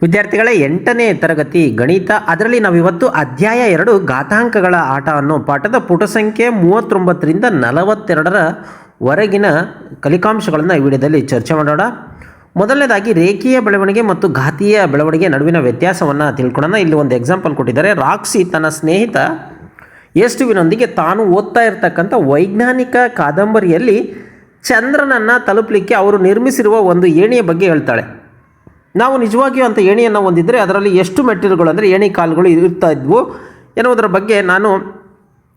ವಿದ್ಯಾರ್ಥಿಗಳೇ 8ನೇ ತರಗತಿ ಗಣಿತ, ಅದರಲ್ಲಿ ನಾವಿವತ್ತು ಅಧ್ಯಾಯ 2 ಘಾತಾಂಕಗಳ ಆಟ ಅನ್ನೋ ಪಾಠದ ಪುಟ ಸಂಖ್ಯೆ 39ರಿಂದ 42ರವರೆಗಿನ ಕಲಿಕಾಂಶಗಳನ್ನು ಈ ವಿಡಿಯೋದಲ್ಲಿ ಚರ್ಚೆ ಮಾಡೋಣ. ಮೊದಲನೇದಾಗಿ ರೇಖೀಯ ಬೆಳವಣಿಗೆ ಮತ್ತು ಘಾತೀಯ ಬೆಳವಣಿಗೆ ನಡುವಿನ ವ್ಯತ್ಯಾಸವನ್ನು ತಿಳ್ಕೊಳ್ಳೋಣ. ಇಲ್ಲಿ ಒಂದು ಎಕ್ಸಾಂಪಲ್ ಕೊಟ್ಟಿದ್ದಾರೆ. ರಾಕ್ಸಿ ತನ್ನ ಸ್ನೇಹಿತ ಯೇಸುವಿನೊಂದಿಗೆ ತಾನು ಓದ್ತಾ ಇರತಕ್ಕಂಥ ವೈಜ್ಞಾನಿಕ ಕಾದಂಬರಿಯಲ್ಲಿ ಚಂದ್ರನನ್ನು ತಲುಪಲಿಕ್ಕೆ ಅವರು ನಿರ್ಮಿಸಿರುವ ಒಂದು ಏಣಿಯ ಬಗ್ಗೆ ಹೇಳ್ತಾಳೆ. ನಾವು ನಿಜವಾಗಿಯೂ ಅಂತ ಏಣಿಯನ್ನು ಹೊಂದಿದ್ದರೆ ಅದರಲ್ಲಿ ಎಷ್ಟು ಮೆಟ್ಟಿಲುಗಳು ಅಂದರೆ ಏಣಿ ಕಾಲುಗಳು ಇರ್ತಾ ಇದ್ವು ಎನ್ನುವುದರ ಬಗ್ಗೆ ನಾನು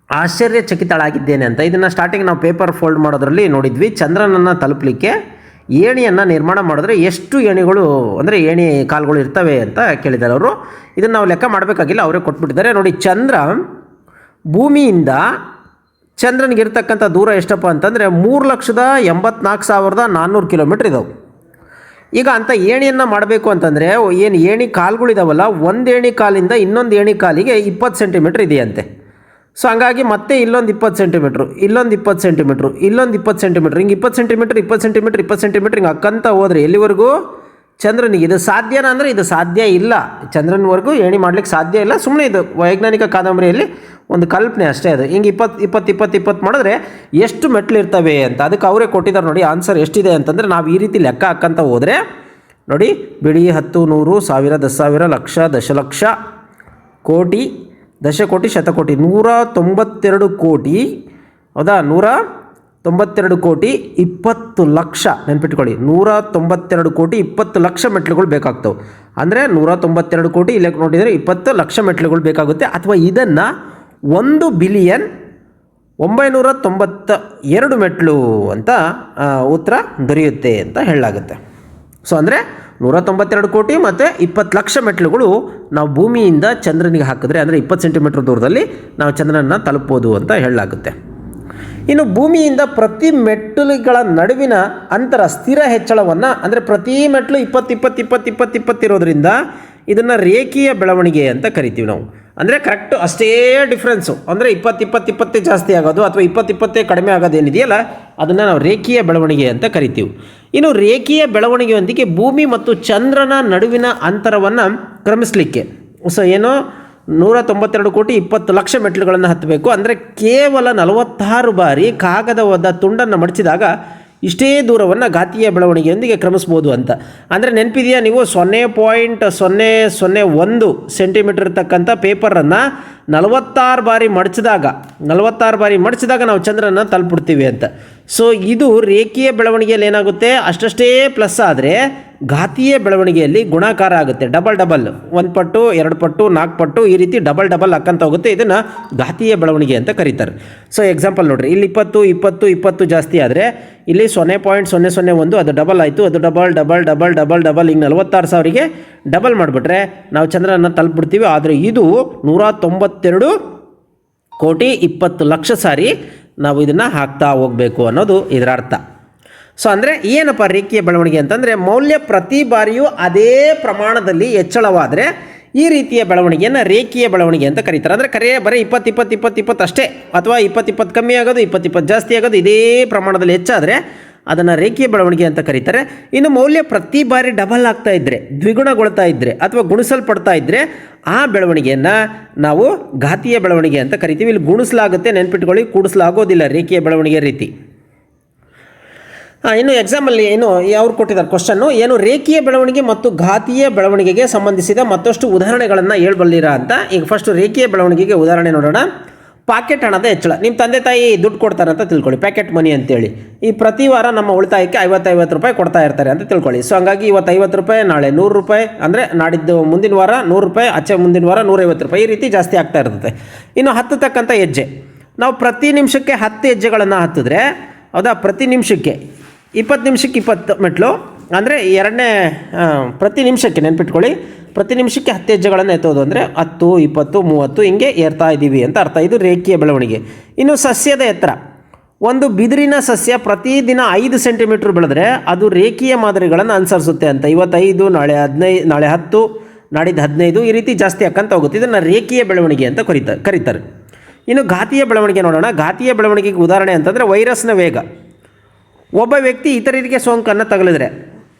ಆಶ್ಚರ್ಯಚಕಿತಳಾಗಿದ್ದೇನೆ ಅಂತ. ಇದನ್ನು ಸ್ಟಾರ್ಟಿಂಗ್ ನಾವು ಪೇಪರ್ ಫೋಲ್ಡ್ ಮಾಡೋದರಲ್ಲಿ ನೋಡಿದ್ವಿ. ಚಂದ್ರನನ್ನು ತಲುಪಲಿಕ್ಕೆ ಏಣಿಯನ್ನು ನಿರ್ಮಾಣ ಮಾಡಿದ್ರೆ ಎಷ್ಟು ಏಣಿಗಳು ಅಂದರೆ ಏಣಿ ಕಾಲುಗಳು ಇರ್ತವೆ ಅಂತ ಕೇಳಿದ್ದಾರೆ ಅವರು. ಇದನ್ನು ನಾವು ಲೆಕ್ಕ ಮಾಡಬೇಕಾಗಿಲ್ಲ, ಅವರೇ ಕೊಟ್ಬಿಟ್ಟಿದ್ದಾರೆ. ನೋಡಿ, ಚಂದ್ರ ಭೂಮಿಯಿಂದ ಚಂದ್ರನಿಗಿರ್ತಕ್ಕಂಥ ದೂರ ಎಷ್ಟಪ್ಪ ಅಂತಂದರೆ 3,84,400 ಕಿಲೋಮೀಟ್ರ್ ಇದಾವೆ. ಈಗ ಅಂಥ ಏಣಿಯನ್ನು ಮಾಡಬೇಕು ಅಂತಂದರೆ ಏನು ಏಣಿ ಕಾಲುಗಳಿದಾವಲ್ಲ, ಒಂದು ಏಣಿ ಕಾಲಿಂದ ಇನ್ನೊಂದು ಏಣಿ ಕಾಲಿಗೆ 20 ಸೆಂಟಿಮೀಟ್ರ್ ಇದೆಯಂತೆ. ಸೊ ಹಂಗಾಗಿ ಮತ್ತೆ ಇಲ್ಲೊಂದು 20 ಸೆಂಟಿಮೀಟ್ರು, ಇಲ್ಲೊಂದು 20 ಸೆಂಟಿಮೀಟ್ರು, ಇಲ್ಲೊಂದು 20 ಸೆಂಟಿಮೀಟ್ರ್, ಹಿಂಗೆ 20 ಸೆಂಟಿಮೀಟ್ರ್ 20 ಸೆಂಟಿಮೀಟ್ರ್ 20 ಸೆಂಟಿಮೀಟ್ರ್ ಹಿಂಗೆ ಅಕ್ಕಂತ ಹೋದರೆ ಎಲ್ಲಿವರೆಗೂ ಚಂದ್ರನಿಗೆ. ಇದು ಸಾಧ್ಯನಾ ಅಂದರೆ ಇದು ಸಾಧ್ಯ ಇಲ್ಲ. ಚಂದ್ರನವರೆಗೂ ಏಣಿ ಮಾಡಲಿಕ್ಕೆ ಸಾಧ್ಯ ಇಲ್ಲ. ಸುಮ್ಮನೆ ಇದು ವೈಜ್ಞಾನಿಕ ಕಾದಂಬರಿಯಲ್ಲಿ ಒಂದು ಕಲ್ಪನೆ ಅಷ್ಟೇ. ಅದು ಹಿಂಗೆ 20 ಮಾಡಿದ್ರೆ ಎಷ್ಟು ಮೆಟ್ಲು ಇರ್ತವೆ ಅಂತ ಅದಕ್ಕೆ ಅವರೇ ಕೊಟ್ಟಿದ್ದಾರೆ. ನೋಡಿ ಆನ್ಸರ್ ಎಷ್ಟಿದೆ ಅಂತಂದರೆ ನಾವು ಈ ರೀತಿ ಲೆಕ್ಕ ಹಾಕ್ಕಂತ ಹೋದರೆ ನೋಡಿ, ಬಿಡಿ 10, 100, 1000, 10,000, ಲಕ್ಷ, ದಶಲಕ್ಷ, ಕೋಟಿ, ದಶಕೋಟಿ, ಶತಕೋಟಿ, 192 ಕೋಟಿ. ಹೌದಾ? 192 ಕೋಟಿ 20 ಲಕ್ಷ. ನೆನ್ಪಿಟ್ಕೊಳ್ಳಿ, 192 ಕೋಟಿ 20 ಲಕ್ಷ ಮೆಟ್ಲುಗಳು ಬೇಕಾಗ್ತವೆ. ಅಂದರೆ 192 ಕೋಟಿ ಇಲ್ಲೇ ನೋಡಿದರೆ 20 ಲಕ್ಷ ಮೆಟ್ಲುಗಳು ಬೇಕಾಗುತ್ತೆ. ಅಥವಾ ಇದನ್ನು 1,992 ಮೆಟ್ಲು ಅಂತ ಉತ್ತರ ದೊರೆಯುತ್ತೆ ಅಂತ ಹೇಳಲಾಗುತ್ತೆ. ಸೊ ಅಂದರೆ 192 ಕೋಟಿ ಮತ್ತು 20 ಲಕ್ಷ ಮೆಟ್ಲುಗಳು ನಾವು ಭೂಮಿಯಿಂದ ಚಂದ್ರನಿಗೆ ಹಾಕಿದ್ರೆ ಅಂದರೆ 20 ಸೆಂಟಿಮೀಟ್ರ್ ದೂರದಲ್ಲಿ ನಾವು ಚಂದ್ರನನ್ನು ತಲುಪೋದು ಅಂತ ಹೇಳಲಾಗುತ್ತೆ. ಇನ್ನು ಭೂಮಿಯಿಂದ ಪ್ರತಿ ಮೆಟ್ಟಲುಗಳ ನಡುವಿನ ಅಂತರ ಸ್ಥಿರ ಹೆಚ್ಚಳವನ್ನು ಅಂದರೆ ಪ್ರತಿ ಮೆಟ್ಲು 20 ಇರೋದ್ರಿಂದ ಇದನ್ನು ರೇಖೀಯ ಬೆಳವಣಿಗೆ ಅಂತ ಕರಿತೀವಿ ನಾವು. ಅಂದರೆ ಕರೆಕ್ಟ್ ಅಷ್ಟೇ ಡಿಫ್ರೆನ್ಸು, ಅಂದರೆ 20 ಜಾಸ್ತಿ ಆಗೋದು ಅಥವಾ 20 ಕಡಿಮೆ ಆಗೋದೇನಿದೆಯಲ್ಲ ಅದನ್ನು ನಾವು ರೇಖೀಯ ಬೆಳವಣಿಗೆ ಅಂತ ಕರಿತೀವಿ. ಇನ್ನು ರೇಖೀಯ ಬೆಳವಣಿಗೆಯೊಂದಿಗೆ ಭೂಮಿ ಮತ್ತು ಚಂದ್ರನ ನಡುವಿನ ಅಂತರವನ್ನು ಕ್ರಮಿಸಲಿಕ್ಕೆ ಸೊ ಏನೋ 192 ಕೋಟಿ 20 ಲಕ್ಷ ಮೆಟ್ಲುಗಳನ್ನು ಹತ್ತಬೇಕು. ಅಂದರೆ ಕೇವಲ 46 ಬಾರಿ ಕಾಗದವಾದ ತುಂಡನ್ನು ಮಡಚಿದಾಗ ಇಷ್ಟೇ ದೂರವನ್ನು ಘಾತೀಯ ಬೆಳವಣಿಗೆಯೊಂದಿಗೆ ಕ್ರಮಿಸ್ಬೋದು ಅಂತ. ಅಂದರೆ ನೆನಪಿದೆಯಾ ನೀವು 0.001 ಸೆಂಟಿಮೀಟರ್ ಇರ್ತಕ್ಕಂಥ ಪೇಪರನ್ನು 46 ಬಾರಿ ಮಡಚಿದಾಗ ನಾವು ಚಂದ್ರನ ತಲುಪಿಡ್ತೀವಿ ಅಂತ. ಸೊ ಇದು ರೇಖೀಯ ಬೆಳವಣಿಗೆಯಲ್ಲಿ ಏನಾಗುತ್ತೆ, ಅಷ್ಟೇ ಪ್ಲಸ್ ಆದರೆ ಘಾತೀಯ ಬೆಳವಣಿಗೆಯಲ್ಲಿ ಗುಣಾಕಾರ ಆಗುತ್ತೆ. ಡಬಲ್ 1 ಪಟ್ಟು 2 ಪಟ್ಟು 4 ಪಟ್ಟು ಈ ರೀತಿ ಡಬಲ್ ಹಾಕ್ಕಂತ ಹೋಗುತ್ತೆ. ಇದನ್ನು ಘಾತೀಯ ಬೆಳವಣಿಗೆ ಅಂತ ಕರೀತಾರೆ. ಸೊ ಎಕ್ಸಾಂಪಲ್ ನೋಡಿರಿ, ಇಲ್ಲಿ 20 ಜಾಸ್ತಿ ಆದರೆ ಇಲ್ಲಿ 0.001 ಅದು ಡಬಲ್ ಆಯಿತು. ಅದು ಡಬಲ್ ಹಿಂಗೆ 46,000ಗೆ ಡಬಲ್ ಮಾಡಿಬಿಟ್ರೆ ನಾವು ಚಂದ್ರನ ತಲುಪಿಬಿಡ್ತೀವಿ. ಆದರೆ ಇದು 192 ಕೋಟಿ 20 ಲಕ್ಷ ಸಾರಿ ನಾವು ಇದನ್ನು ಹಾಕ್ತಾ ಹೋಗಬೇಕು ಅನ್ನೋದು ಇದರ ಅರ್ಥ. ಸೊ ಅಂದರೆ ಏನಪ್ಪ ರೇಖೀಯ ಬೆಳವಣಿಗೆ ಅಂತಂದರೆ ಮೌಲ್ಯ ಪ್ರತಿ ಬಾರಿಯೂ ಅದೇ ಪ್ರಮಾಣದಲ್ಲಿ ಹೆಚ್ಚಳವಾದರೆ ಈ ರೀತಿಯ ಬೆಳವಣಿಗೆಯನ್ನು ರೇಖೀಯ ಬೆಳವಣಿಗೆ ಅಂತ ಕರೀತಾರೆ. ಅಂದರೆ ಬರೀ 20 ಅಷ್ಟೇ, ಅಥವಾ 20 ಕಮ್ಮಿ ಆಗೋದು 20 ಜಾಸ್ತಿ ಆಗೋದು ಇದೇ ಪ್ರಮಾಣದಲ್ಲಿ ಹೆಚ್ಚಾದರೆ ಅದನ್ನು ರೇಖೀಯ ಬೆಳವಣಿಗೆ ಅಂತ ಕರೀತಾರೆ. ಇನ್ನು ಮೌಲ್ಯ ಪ್ರತಿ ಬಾರಿ ಡಬಲ್ ಆಗ್ತಾ ಇದ್ದರೆ, ದ್ವಿಗುಣಗೊಳ್ತಾ ಇದ್ದರೆ ಅಥವಾ ಗುಣಿಸಲ್ಪಡ್ತಾ ಇದ್ದರೆ ಆ ಬೆಳವಣಿಗೆಯನ್ನು ನಾವು ಘಾತೀಯ ಬೆಳವಣಿಗೆ ಅಂತ ಕರಿತೀವಿ. ಇಲ್ಲಿ ಗುಣಿಸಲಾಗುತ್ತೆ, ನೆನ್ಪಿಟ್ಕೊಳ್ಳಿ, ಕೂಡಿಸಲಾಗೋದಿಲ್ಲ ರೇಖೀಯ ಬೆಳವಣಿಗೆ ರೀತಿ. ಇನ್ನು ಎಕ್ಸಾಮಲ್ಲಿ ಅವ್ರು ಕೊಟ್ಟಿದ್ದಾರೆ ಕ್ವಶನ್ನು, ರೇಖೀಯ ಬೆಳವಣಿಗೆ ಮತ್ತು ಘಾತೀಯ ಬೆಳವಣಿಗೆಗೆ ಸಂಬಂಧಿಸಿದ ಮತ್ತಷ್ಟು ಉದಾಹರಣೆಗಳನ್ನು ಹೇಳ್ಬಲ್ಲಿರ ಅಂತ. ಈಗ ಫಸ್ಟ್ ರೇಖೀಯ ಬೆಳವಣಿಗೆಗೆ ಉದಾಹರಣೆ ನೋಡೋಣ. ಪಾಕೆಟ್ ಹಣದ ಹೆಚ್ಚಳ. ನಿಮ್ಮ ತಂದೆ ತಾಯಿ ದುಡ್ಡು ಕೊಡ್ತಾರೆ ಅಂತ ತಿಳ್ಕೊಳ್ಳಿ, ಪ್ಯಾಕೆಟ್ ಮನಿ ಅಂತೇಳಿ. ಈ ಪ್ರತಿ ವಾರ ನಮ್ಮ ಉಳಿತಾಯಕ್ಕೆ 50 ರೂಪಾಯಿ ಕೊಡ್ತಾ ಇರ್ತಾರೆ ಅಂತ ತಿಳ್ಕೊಳ್ಳಿ. ಸೊ ಹಂಗಾಗಿ ಇವತ್ತು 50 ರೂಪಾಯಿ, ನಾಳೆ 100 ರೂಪಾಯಿ, ಅಂದರೆ ನಾಡಿದ್ದು ಮುಂದಿನ ವಾರ 100 ರೂಪಾಯಿ, ಆಚೆ ಮುಂದಿನ ವಾರ 150 ರೂಪಾಯಿ, ಈ ರೀತಿ ಜಾಸ್ತಿ ಆಗ್ತಾ ಇರ್ತದೆ. ಇನ್ನು ಹತ್ತತಕ್ಕಂಥ ಹೆಜ್ಜೆ, ನಾವು ಪ್ರತಿ ನಿಮಿಷಕ್ಕೆ 10 ಹೆಜ್ಜೆಗಳನ್ನು ಹತ್ತಿದ್ರೆ, ಹೌದಾ, ಪ್ರತಿ ನಿಮಿಷಕ್ಕೆ 20 ನಿಮಿಷಕ್ಕೆ 20 ಮೆಟ್ಲು, ಅಂದರೆ ಪ್ರತಿ ನಿಮಿಷಕ್ಕೆ ನೆನ್ಪಿಟ್ಕೊಳ್ಳಿ, ಪ್ರತಿ ನಿಮಿಷಕ್ಕೆ 10 ಹೆಜ್ಜೆಗಳನ್ನು ಎತ್ತೋದು ಅಂದರೆ 10, 20, 30 ಹಿಂಗೆ ಏರ್ತಾ ಇದ್ದೀವಿ ಅಂತ ಅರ್ಥ. ಇದು ರೇಖೀಯ ಬೆಳವಣಿಗೆ. ಇನ್ನು ಸಸ್ಯದ ಎತ್ತರ, ಒಂದು ಬಿದಿರಿನ ಸಸ್ಯ ಪ್ರತಿದಿನ 5 ಸೆಂಟಿಮೀಟ್ರ್ ಬೆಳೆದ್ರೆ ಅದು ರೇಖೀಯ ಮಾದರಿಗಳನ್ನು ಅನುಸರಿಸುತ್ತೆ ಅಂತ. ಇವತ್ತು 5, ನಾಳೆ 15, ನಾಳೆ 10, ನಾಡಿದ್ದು 15 ಈ ರೀತಿ ಜಾಸ್ತಿ ಹಾಕಂತ ಹೋಗುತ್ತೆ. ಇದನ್ನು ರೇಖೀಯ ಬೆಳವಣಿಗೆ ಅಂತ ಕರೀತಾರೆ. ಇನ್ನು ಘಾತೀಯ ಬೆಳವಣಿಗೆ ನೋಡೋಣ. ಘಾತೀಯ ಬೆಳವಣಿಗೆಗೆ ಉದಾಹರಣೆ ಅಂತಂದರೆ ವೈರಸ್ನ ವೇಗ. ಒಬ್ಬ ವ್ಯಕ್ತಿ ಇತರರಿಗೆ ಸೋಂಕನ್ನು ತಗುಲಿದ್ರೆ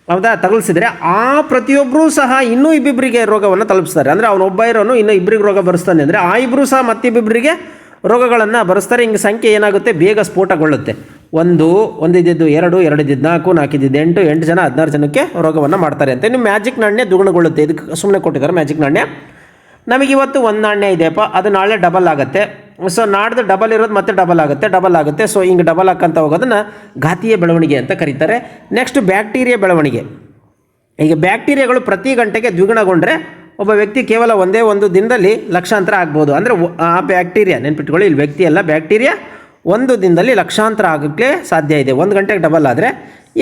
ಹೌದಾ ತಗುಲಿಸಿದ್ರೆ ಆ ಪ್ರತಿಯೊಬ್ಬರೂ ಸಹ ಇನ್ನೂ ಇಬ್ಬಿಬ್ಬರಿಗೆ ರೋಗವನ್ನು ತಲುಪಿಸ್ತಾರೆ. ಅಂದರೆ ಅವನೊಬ್ಬ ಇರೋನು ಇನ್ನೂ ಇಬ್ಬರಿಗೆ ರೋಗ ಬರೆಸ್ತಾನೆ ಅಂದರೆ ಆ ಇಬ್ಬರು ಸಹ ಮತ್ತಿಬ್ಬಿಬ್ಬರಿಗೆ ರೋಗಗಳನ್ನು ಬರೆಸ್ತಾರೆ. ಹಿಂಗೆ ಸಂಖ್ಯೆ ಏನಾಗುತ್ತೆ, ಬೇಗ ಸ್ಫೋಟಗೊಳ್ಳುತ್ತೆ. ಒಂದಿದ್ದು 2, 2 ಇದ್ದಿದ್ದು 4, 4 ಇದ್ದಿದ್ದು 8, 8 ಜನ 16 ಜನಕ್ಕೆ ರೋಗವನ್ನು ಮಾಡ್ತಾರೆ ಅಂತ. ಇನ್ನು ಮ್ಯಾಜಿಕ್ ನಾಣ್ಯ ದ್ವಿಗುಣಗೊಳ್ಳುತ್ತೆ. ಇದಕ್ಕೆ ಸುಮ್ಮನೆ ಕೊಟ್ಟಿದ್ದಾರೆ ಮ್ಯಾಜಿಕ್ ನಾಣ್ಯ. ನಮಗಿವತ್ತು ಒಂದು ನಾಣ್ಯ ಇದೆಯಪ್ಪ, ಅದು ನಾಳೆ ಡಬಲ್ ಆಗುತ್ತೆ. ಸೊ ನಾಡ್ದು ಡಬಲ್ ಇರೋದು ಮತ್ತೆ ಡಬಲ್ ಆಗುತ್ತೆ. ಸೊ ಹಿಂಗೆ ಡಬಲ್ ಹಾಕಂತ ಹೋಗೋದನ್ನು ಘಾತೀಯ ಬೆಳವಣಿಗೆ ಅಂತ ಕರೀತಾರೆ. ನೆಕ್ಸ್ಟ್ ಬ್ಯಾಕ್ಟೀರಿಯಾ ಬೆಳವಣಿಗೆ. ಈಗ ಬ್ಯಾಕ್ಟೀರಿಯಾಗಳು ಪ್ರತಿ ಗಂಟೆಗೆ ದ್ವಿಗುಣಗೊಂಡ್ರೆ ಒಬ್ಬ ವ್ಯಕ್ತಿ ಕೇವಲ ಒಂದೇ ಒಂದು ದಿನದಲ್ಲಿ ಲಕ್ಷಾಂತರ ಆಗ್ಬೋದು. ಅಂದರೆ ಆ ಬ್ಯಾಕ್ಟೀರಿಯಾ ನೆನ್ಪಿಟ್ಕೊಳ್ಳಿ, ಇಲ್ಲಿ ವ್ಯಕ್ತಿ ಅಲ್ಲ, ಬ್ಯಾಕ್ಟೀರಿಯಾ ಒಂದು ದಿನದಲ್ಲಿ ಲಕ್ಷಾಂತರ ಆಗೋಕ್ಕೆ ಸಾಧ್ಯ ಇದೆ. 1 ಗಂಟೆಗೆ ಡಬಲ್ ಆದರೆ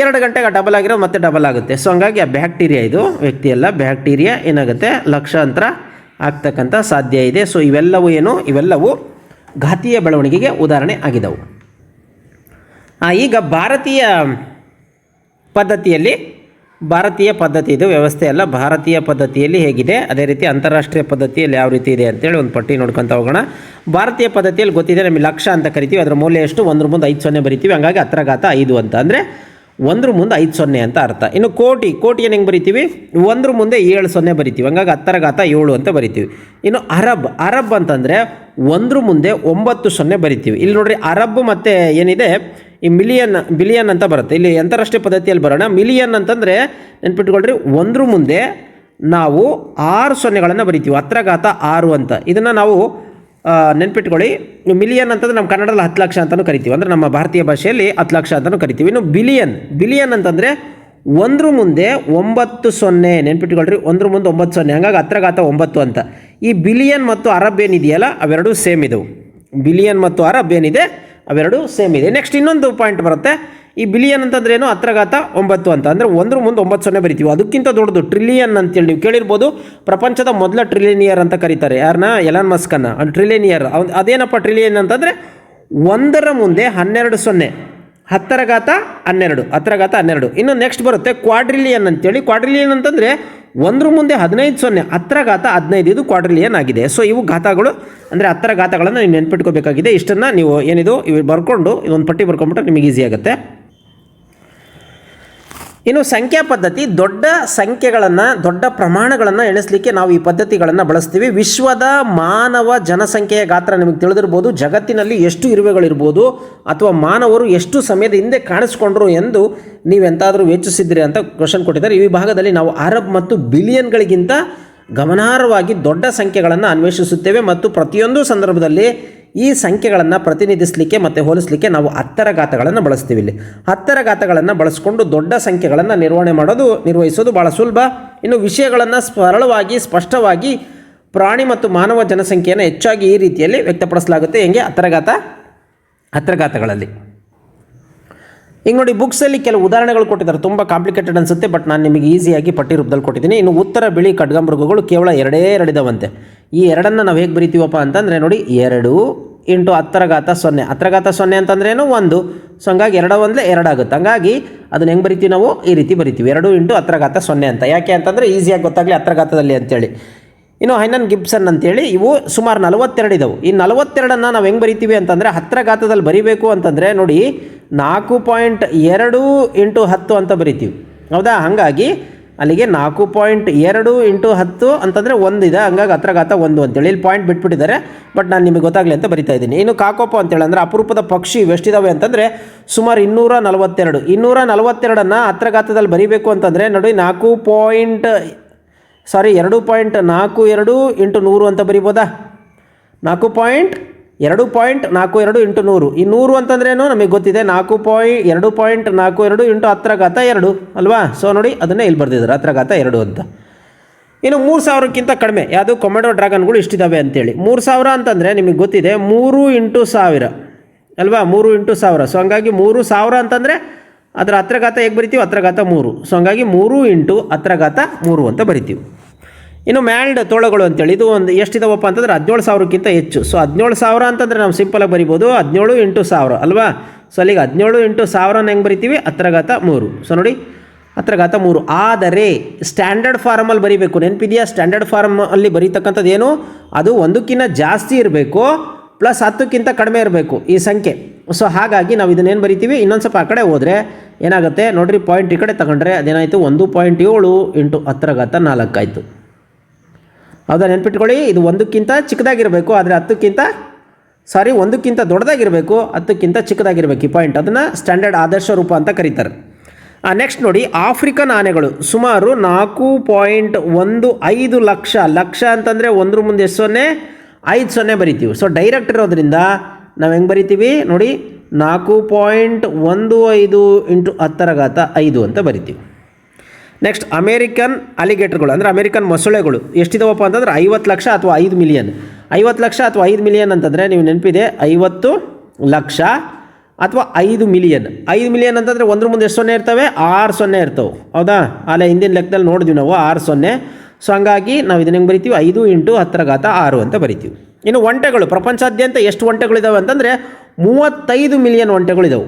2 ಗಂಟೆಗೆ ಡಬಲ್ ಆಗಿರೋ ಮತ್ತೆ ಡಬಲ್ ಆಗುತ್ತೆ. ಸೊ ಹಂಗಾಗಿ ಆ ಬ್ಯಾಕ್ಟೀರಿಯಾ, ಇದು ವ್ಯಕ್ತಿ ಅಲ್ಲ, ಬ್ಯಾಕ್ಟೀರಿಯಾ ಏನಾಗುತ್ತೆ ಲಕ್ಷಾಂತರ ಆಗ್ತಕ್ಕಂಥ ಸಾಧ್ಯ ಇದೆ. ಸೊ ಇವೆಲ್ಲವೂ ಘಾತೀಯ ಬೆಳವಣಿಗೆಗೆ ಉದಾಹರಣೆ ಆಗಿದವು. ಈಗ ಭಾರತೀಯ ಪದ್ಧತಿ ಇದು ವ್ಯವಸ್ಥೆ ಅಲ್ಲ. ಭಾರತೀಯ ಪದ್ಧತಿಯಲ್ಲಿ ಹೇಗಿದೆ ಅದೇ ರೀತಿ ಅಂತಾರಾಷ್ಟ್ರೀಯ ಪದ್ಧತಿಯಲ್ಲಿ ಯಾವ ರೀತಿ ಇದೆ ಅಂತೇಳಿ ಒಂದು ಪಟ್ಟಿ ನೋಡ್ಕೊತ ಹೋಗೋಣ. ಭಾರತೀಯ ಪದ್ಧತಿಯಲ್ಲಿ ಗೊತ್ತಿದೆ ನಮಗೆ ಲಕ್ಷ ಅಂತ ಕರಿತೀವಿ, ಅದರ ಮೌಲ್ಯ ಎಷ್ಟು, 1 ಮುಂದೆ 5 0 ಬರಿತೀವಿ. ಹಂಗಾಗಿ 10⁻5 ಅಂತ ಅಂದರೆ 1 ಮುಂದೆ 5 0 ಅಂತ ಅರ್ಥ. ಇನ್ನು ಕೋಟಿಯನ್ನು ಹೆಂಗೆ ಬರಿತೀವಿ, 1 ಮುಂದೆ 7 0 ಬರಿತೀವಿ, ಹಂಗಾಗಿ 10⁻7 ಅಂತ ಬರಿತೀವಿ. ಇನ್ನು ಅರಬ್ ಅಂತಂದರೆ 1 ಮುಂದೆ 9 0 ಬರಿತೀವಿ. ಇಲ್ಲಿ ನೋಡ್ರಿ, ಅರಬ್ ಮತ್ತು ಏನಿದೆ ಈ ಬಿಲಿಯನ್ ಅಂತ ಬರುತ್ತೆ. ಇಲ್ಲಿ ಅಂತಾರಾಷ್ಟ್ರೀಯ ಪದ್ಧತಿಯಲ್ಲಿ ಬರೋಣ. ಮಿಲಿಯನ್ ಅಂತಂದರೆ ನೆನ್ಪಿಟ್ಕೊಳ್ರಿ, 1 ಮುಂದೆ ನಾವು 6 0ಗಳನ್ನು ಬರಿತೀವಿ, 10⁻6 ಅಂತ. ಇದನ್ನು ನಾವು ನೆನ್ಪಿಟ್ಕೊಳ್ಳಿ. ಮಿಲಿಯನ್ ಅಂತಂದರೆ ನಮ್ಮ ಕನ್ನಡದಲ್ಲಿ 10 ಲಕ್ಷ ಅಂತಲೂ ಕರಿತೀವಿ, ಅಂದರೆ ನಮ್ಮ ಭಾರತೀಯ ಭಾಷೆಯಲ್ಲಿ 10 ಲಕ್ಷ ಅಂತಲೂ ಕರಿತೀವಿ. ಇನ್ನು ಬಿಲಿಯನ್ ಅಂತಂದರೆ 1 ಮುಂದೆ 9 0, ನೆನ್ಪಿಟ್ಕೊಳ್ರಿ, 1 ಮುಂದೆ 9 0, ಹಂಗಾಗಿ 10⁻9 ಅಂತ. ಈ ಬಿಲಿಯನ್ ಮತ್ತು ಅರಬ್ ಏನಿದೆಯಲ್ಲ ಅವೆರಡೂ ಸೇಮ್ ಇದ್ದವು. ಬಿಲಿಯನ್ ಮತ್ತು ಅರಬ್ ಏನಿದೆ ಅವೆರಡು ಸೇಮ್ ಇದೆ. ನೆಕ್ಸ್ಟ್ ಇನ್ನೊಂದು ಪಾಯಿಂಟ್ ಬರುತ್ತೆ. ಈ ಬಿಲಿಯನ್ ಅಂತಂದ್ರೆ ಏನು, 10⁻9 ಅಂತ. ಅಂದರೆ 1 ಮುಂದೆ 9 0 ಬರಿತೀವಿ. ಅದಕ್ಕಿಂತ ದೊಡ್ಡದು ಟ್ರಿಲಿಯನ್ ಅಂತೇಳಿ ನೀವು ಕೇಳಿರ್ಬೋದು. ಪ್ರಪಂಚದ ಮೊದಲ ಟ್ರಿಲಿಯನಿಯರ್ ಅಂತ ಕರೀತಾರೆ ಯಾರನ್ನ, ಎಲಾನ್ ಮಸ್ಕನ್ನು. ಟ್ರಿಲಿಯನಿಯರ್ ಅದೇನಪ್ಪ ಟ್ರಿಲಿಯನ್ ಅಂತಂದರೆ 1 ಮುಂದೆ 12 0, 10⁻12, 10⁻12. ಇನ್ನು ನೆಕ್ಸ್ಟ್ ಬರುತ್ತೆ ಕ್ವಾಡ್ರಿಲಿಯನ್ ಅಂತೇಳಿ. ಕ್ವಾಡ್ರಿಲಿಯನ್ ಅಂತಂದರೆ 1 ಮುಂದೆ 15 0, 10⁻15, ಇದು ಕ್ವಾಡ್ರಿಲಿಯನ್ ಆಗಿದೆ. ಸೊ ಇವು ಘಾತಗಳು, ಅಂದರೆ 10 ಘಾತಗಳನ್ನು ನೀವು ನೆನ್ಪಿಟ್ಕೋಬೇಕಾಗಿದೆ. ಇಷ್ಟನ್ನು ನೀವು ಇವು ಬರ್ಕೊಂಡು ಇದೊಂದು ಪಟ್ಟಿ ಬರ್ಕೊಂಡ್ಬಿಟ್ರೆ ನಿಮಗೆ ಈಸಿ ಆಗುತ್ತೆ. ಇನ್ನು ಸಂಖ್ಯಾ ಪದ್ಧತಿ, ದೊಡ್ಡ ಸಂಖ್ಯೆಗಳನ್ನು, ದೊಡ್ಡ ಪ್ರಮಾಣಗಳನ್ನು ಎಣಿಸಲಿಕ್ಕೆ ನಾವು ಈ ಪದ್ಧತಿಗಳನ್ನು ಬಳಸ್ತೀವಿ. ವಿಶ್ವದ ಮಾನವ ಜನಸಂಖ್ಯೆಯ ಗಾತ್ರ ನಿಮಗೆ ತಿಳಿದಿರ್ಬೋದು. ಜಗತ್ತಿನಲ್ಲಿ ಎಷ್ಟು ಇರುವೆಗಳಿರ್ಬೋದು ಅಥವಾ ಮಾನವರು ಎಷ್ಟು ಸಮಯದ ಹಿಂದೆ ಕಾಣಿಸ್ಕೊಂಡ್ರು ಎಂದು ನೀವೆಂತಾದರೂ ಯೋಚಿಸಿದ್ರಿ ಅಂತ ಕ್ವಶನ್ ಕೊಟ್ಟಿದ್ದಾರೆ. ಈ ವಿಭಾಗದಲ್ಲಿ ನಾವು ಅರಬ್ ಮತ್ತು ಬಿಲಿಯನ್ಗಳಿಗಿಂತ ಗಮನಾರ್ಹವಾಗಿ ದೊಡ್ಡ ಸಂಖ್ಯೆಗಳನ್ನು ಅನ್ವೇಷಿಸುತ್ತೇವೆ ಮತ್ತು ಪ್ರತಿಯೊಂದು ಸಂದರ್ಭದಲ್ಲಿ ಈ ಸಂಖ್ಯೆಗಳನ್ನು ಪ್ರತಿನಿಧಿಸಲಿಕ್ಕೆ ಮತ್ತು ಹೋಲಿಸಲಿಕ್ಕೆ ನಾವು 10 ಘಾತಗಳನ್ನು ಬಳಸ್ತೀವಿ. ಇಲ್ಲಿ 10 ಘಾತಗಳನ್ನು ಬಳಸಿಕೊಂಡು ದೊಡ್ಡ ಸಂಖ್ಯೆಗಳನ್ನು ನಿರ್ವಹಿಸೋದು ಭಾಳ ಸುಲಭ. ಇನ್ನು ವಿಷಯಗಳನ್ನು ಸರಳವಾಗಿ, ಸ್ಪಷ್ಟವಾಗಿ ಪ್ರಾಣಿ ಮತ್ತು ಮಾನವ ಜನಸಂಖ್ಯೆಯನ್ನು ಹೆಚ್ಚಾಗಿ ಈ ರೀತಿಯಲ್ಲಿ ವ್ಯಕ್ತಪಡಿಸಲಾಗುತ್ತೆ. ಹೆಂಗೆ, 10 ಘಾತಗಳಲ್ಲಿ. ಈಗ ನೋಡಿ, ಬುಕ್ಸಲ್ಲಿ ಕೆಲವು ಉದಾಹರಣೆಗಳು ಕೊಟ್ಟಿದ್ದಾರೆ. ತುಂಬ ಕಾಂಪ್ಲಿಕೇಟೆಡ್ ಅನಿಸುತ್ತೆ, ಬಟ್ ನಾನು ನಿಮಗೆ ಈಸಿಯಾಗಿ ಪಟ್ಟಿ ರೂಪದಲ್ಲಿ ಕೊಟ್ಟಿದ್ದೀನಿ. ಇನ್ನು ಉತ್ತರ ಬಿಳಿ ಖಡ್ಗಮೃಗಗಳು ಕೇವಲ 2 ಇದಾವಂತೆ. ಈ 2ನ್ನು ನಾವು ಹೇಗೆ ಬರಿತೀವಪ್ಪ ಅಂತಂದರೆ ನೋಡಿ, 2 × 10⁻0. 10⁻0 ಅಂತಂದ್ರೆ ಏನು, 1. ಸೊ ಹಂಗಾಗಿ 2 1 2 ಆಗುತ್ತೆ. ಹಂಗಾಗಿ ಅದನ್ನು ಹೆಂಗೆ ಬರಿತೀವಿ ನಾವು, ಈ ರೀತಿ ಬರಿತೀವಿ, 2 × 10⁻0 ಅಂತ. ಯಾಕೆ ಅಂತಂದರೆ ಈಸಿಯಾಗಿ ಗೊತ್ತಾಗಲಿ 10 ಘಾತದಲ್ಲಿ ಅಂತೇಳಿ. ಇನ್ನು ಹೈನನ್ ಗಿಬ್ಸನ್ ಅಂತೇಳಿ ಇವು ಸುಮಾರು 42 ಇದಾವೆ. ಈ 42ನ್ನು ನಾವು ಹೆಂಗೆ ಬರಿತೀವಿ ಅಂತಂದರೆ 10 ಘಾತದಲ್ಲಿ ಬರಿಬೇಕು ಅಂತಂದರೆ ನೋಡಿ 4.2 × 10 ಅಂತ ಬರಿತೀವಿ, ಹೌದಾ. ಹಾಗಾಗಿ ಅಲ್ಲಿಗೆ 4.2 × 10 ಅಂತಂದರೆ 1 ಇದೆ, ಹಂಗಾಗಿ 10⁻1 ಅಂತೇಳಿ ಇಲ್ಲಿ ಪಾಯಿಂಟ್ ಬಿಟ್ಬಿಟ್ಟಿದ್ದಾರೆ, ಬಟ್ ನಾನು ನಿಮಗೆ ಗೊತ್ತಾಗಲಿ ಅಂತ ಬರಿತಾ ಇದ್ದೀನಿ. ಇನ್ನು ಕಾಕೋಪ ಅಂತೇಳಿ ಅಂದರೆ ಅಪರೂಪದ ಪಕ್ಷಿ ಎಷ್ಟಿದಾವೆ ಅಂತಂದರೆ ಸುಮಾರು 242. 242ನ್ನು 10 ಘಾತದಲ್ಲಿ ಬರಿಬೇಕು ಅಂತಂದರೆ ನೋಡಿ 2.42 × 100 ಅಂತ ಬರಿಬೋದಾ. 4.42 × 100. ಈ 100 ಅಂತಂದ್ರೇನು ನಮಗೆ ಗೊತ್ತಿದೆ, 2.42 × 10⁻2 ಅಲ್ವಾ. ಸೊ ನೋಡಿ ಅದನ್ನೇ ಇಲ್ಲಿ ಬರ್ದಿದ್ದಾರೆ 10⁻2 ಅಂತ. ಇನ್ನು 3000ಕ್ಕಿಂತ ಕಡಿಮೆ ಯಾವುದು ಕೊಮೊಡೋ ಡ್ರ್ಯಾಗನ್ಗಳು ಇಷ್ಟಿದ್ದಾವೆ ಅಂತೇಳಿ. 3000 ಅಂತಂದರೆ ನಿಮಗೆ ಗೊತ್ತಿದೆ 3 × 1000 ಅಲ್ವಾ, 3 × 1000. ಸೊ ಹಂಗಾಗಿ 3000 ಅಂತಂದರೆ ಅದರ 10 ಹೇಗೆ ಬರಿತೀವಿ, 10⁻3. ಸೊ ಹಂಗಾಗಿ 3 × 10⁻3 ಅಂತ ಬರಿತೀವಿ. ಇನ್ನು ಮ್ಯಾಲ್ಡ್ ತೋಳಗಳು ಅಂತೇಳಿ ಇದು ಒಂದು ಎಷ್ಟಿದಾವಪ್ಪ ಅಂತಂದರೆ 17,000ಕ್ಕಿಂತ ಹೆಚ್ಚು. ಸೊ 17,000 ಅಂತಂದರೆ ನಾವು ಸಿಂಪಲಾಗಿ ಬರಿಬೋದು 17 × 1000 ಅಲ್ವಾ. ಸೊ ಅಲ್ಲಿಗೆ 17 × 1000 ಹೆಂಗೆ ಬರಿತೀವಿ, 10⁻3. ಸೊ ನೋಡಿ 10⁻3. ಆದರೆ ಸ್ಟ್ಯಾಂಡರ್ಡ್ ಫಾರ್ಮಲ್ಲಿ ಬರಿಬೇಕು, ನೆನಪಿದೆಯಾ. ಸ್ಟ್ಯಾಂಡರ್ಡ್ ಫಾರ್ಮಲ್ಲಿ ಬರೀತಕ್ಕಂಥದ್ದು ಏನು, ಅದು 1ಕ್ಕಿಂತ ಜಾಸ್ತಿ ಇರಬೇಕು ಪ್ಲಸ್ 10ಕ್ಕಿಂತ ಕಡಿಮೆ ಇರಬೇಕು ಈ ಸಂಖ್ಯೆ. ಸೊ ಹಾಗಾಗಿ ನಾವು ಇದನ್ನೇನು ಬರಿತೀವಿ, ಇನ್ನೊಂದು ಸ್ವಲ್ಪ ಆ ಕಡೆ ಹೋದರೆ ಏನಾಗುತ್ತೆ ನೋಡಿರಿ, ಪಾಯಿಂಟ್ ಈ ಕಡೆ ತಗೊಂಡ್ರೆ ಅದೇನಾಯಿತು 1.7 ಇಂಟು 10⁴ ಆಯಿತು. ಹೌದಾ, ನೆನ್ಪಿಟ್ಕೊಳ್ಳಿ, ಇದು 1ಕ್ಕಿಂತ ಚಿಕ್ಕದಾಗಿರಬೇಕು, ಆದರೆ 1ಕ್ಕಿಂತ ದೊಡ್ಡದಾಗಿರಬೇಕು, 10ಕ್ಕಿಂತ ಚಿಕ್ಕದಾಗಿರಬೇಕು ಈ ಪಾಯಿಂಟ್. ಅದನ್ನು ಸ್ಟ್ಯಾಂಡರ್ಡ್ ಆದರ್ಶ ರೂಪ ಅಂತ ಕರೀತಾರೆ. ನೆಕ್ಸ್ಟ್ ನೋಡಿ, ಆಫ್ರಿಕನ್ ಆನೆಗಳು ಸುಮಾರು 4.15 ಲಕ್ಷ ಅಂತಂದರೆ 1 ಮುಂದೆ 0 5 0 ಬರಿತೀವಿ. ಸೊ ಡೈರೆಕ್ಟ್ ಇರೋದ್ರಿಂದ ನಾವು ಹೆಂಗೆ ಬರಿತೀವಿ ನೋಡಿ, 4.15 ಇಂಟು 10⁵ ಅಂತ ಬರಿತೀವಿ. ನೆಕ್ಸ್ಟ್ ಅಮೇರಿಕನ್ ಅಲಿಗೇಟರ್ಗಳು ಅಂದರೆ ಅಮೇರಿಕನ್ ಮೊಸಳೆಗಳು ಎಷ್ಟಿದಾವಪ್ಪ ಅಂತಂದರೆ 50 ಲಕ್ಷ ಅಥವಾ 5 ಮಿಲಿಯನ್. 50 ಲಕ್ಷ ಅಥವಾ 5 ಮಿಲಿಯನ್ ಅಂತಂದರೆ ನೀವು ನೆನಪಿದೆ 50 ಲಕ್ಷ ಅಥವಾ 5 ಮಿಲಿಯನ್. 5 ಮಿಲಿಯನ್ ಅಂತಂದರೆ 1 ಮುಂದೆ 0 ಇರ್ತವೆ, 6 0 ಇರ್ತವೆ. ಹೌದಾ, ಅಲ್ಲೇ ಹಿಂದಿನ ಲೆಕ್ಕದಲ್ಲಿ ನೋಡಿದ್ವಿ ನಾವು 6 0. ಸೊ ಹಂಗಾಗಿ ನಾವು ಇದನ್ನ ಹೆಂಗೆ ಬರಿತೀವಿ, 5 ಇಂಟು 10⁻6 ಅಂತ ಬರಿತೀವಿ. ಇನ್ನು ಒಂಟೆಗಳು, ಪ್ರಪಂಚಾದ್ಯಂತ ಎಷ್ಟು ಒಂಟೆಗಳಿದ್ದಾವೆ ಅಂತಂದರೆ 35 ಮಿಲಿಯನ್ ಒಂಟೆಗಳಿದ್ದಾವೆ.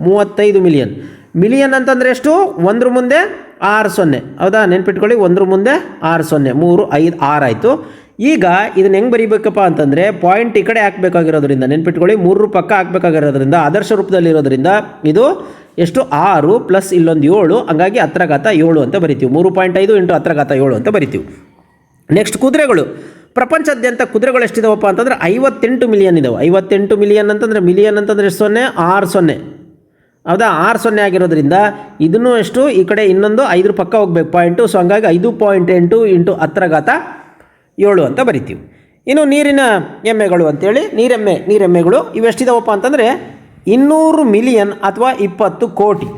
35 ಮಿಲಿಯನ್. ಮಿಲಿಯನ್ ಅಂತಂದರೆ ಎಷ್ಟು, 1 ಮುಂದೆ 6 0. ಹೌದಾ, ನೆನ್ಪಿಟ್ಕೊಳ್ಳಿ, 1 ಮುಂದೆ 6 0, 3 5 6 ಆಯಿತು. ಈಗ ಇದನ್ನು ಹೆಂಗೆ ಬರೀಬೇಕಪ್ಪ ಅಂತಂದರೆ ಪಾಯಿಂಟ್ ಈ ಕಡೆ ಹಾಕಬೇಕಾಗಿರೋದ್ರಿಂದ, ನೆನ್ಪಿಟ್ಕೊಳ್ಳಿ 3 ಪಕ್ಕ ಹಾಕಬೇಕಾಗಿರೋದ್ರಿಂದ, ಆದರ್ಶ ರೂಪದಲ್ಲಿರೋದ್ರಿಂದ ಇದು ಎಷ್ಟು 6 ಪ್ಲಸ್ ಇಲ್ಲೊಂದು 7, ಹಂಗಾಗಿ 10⁻7 ಅಂತ ಬರಿತೀವಿ. 3.5 ಇಂಟು 10⁻7 ಅಂತ ಬರಿತೀವಿ. ನೆಕ್ಸ್ಟ್ ಕುದುರೆಗಳು, ಪ್ರಪಂಚಾದ್ಯಂತ ಕುದುರೆಗಳು ಎಷ್ಟಿದಾವಪ್ಪ ಅಂತಂದರೆ 58 ಮಿಲಿಯನ್ ಇದಾವೆ. 58 ಮಿಲಿಯನ್ ಅಂತಂದರೆ ಎಷ್ಟು 0 6 0. ಹೌದಾ, 6 0 ಆಗಿರೋದ್ರಿಂದ ಇದನ್ನು ಎಷ್ಟು ಈ ಕಡೆ ಇನ್ನೊಂದು 5 ಪಕ್ಕ ಹೋಗ್ಬೇಕು ಪಾಯಿಂಟು. ಸೊ ಹಂಗಾಗಿ 5.8 ಇಂಟು 10⁻7 ಅಂತ ಬರಿತೀವಿ. ಇನ್ನು ನೀರಿನ ಎಮ್ಮೆಗಳು ಅಂತೇಳಿ, ನೀರೆಮ್ಮೆಗಳು ಇವೆಷ್ಟಿದಾವಪ್ಪ ಅಂತಂದರೆ 200 ಮಿಲಿಯನ್ ಅಥವಾ 20 ಕೋಟಿ.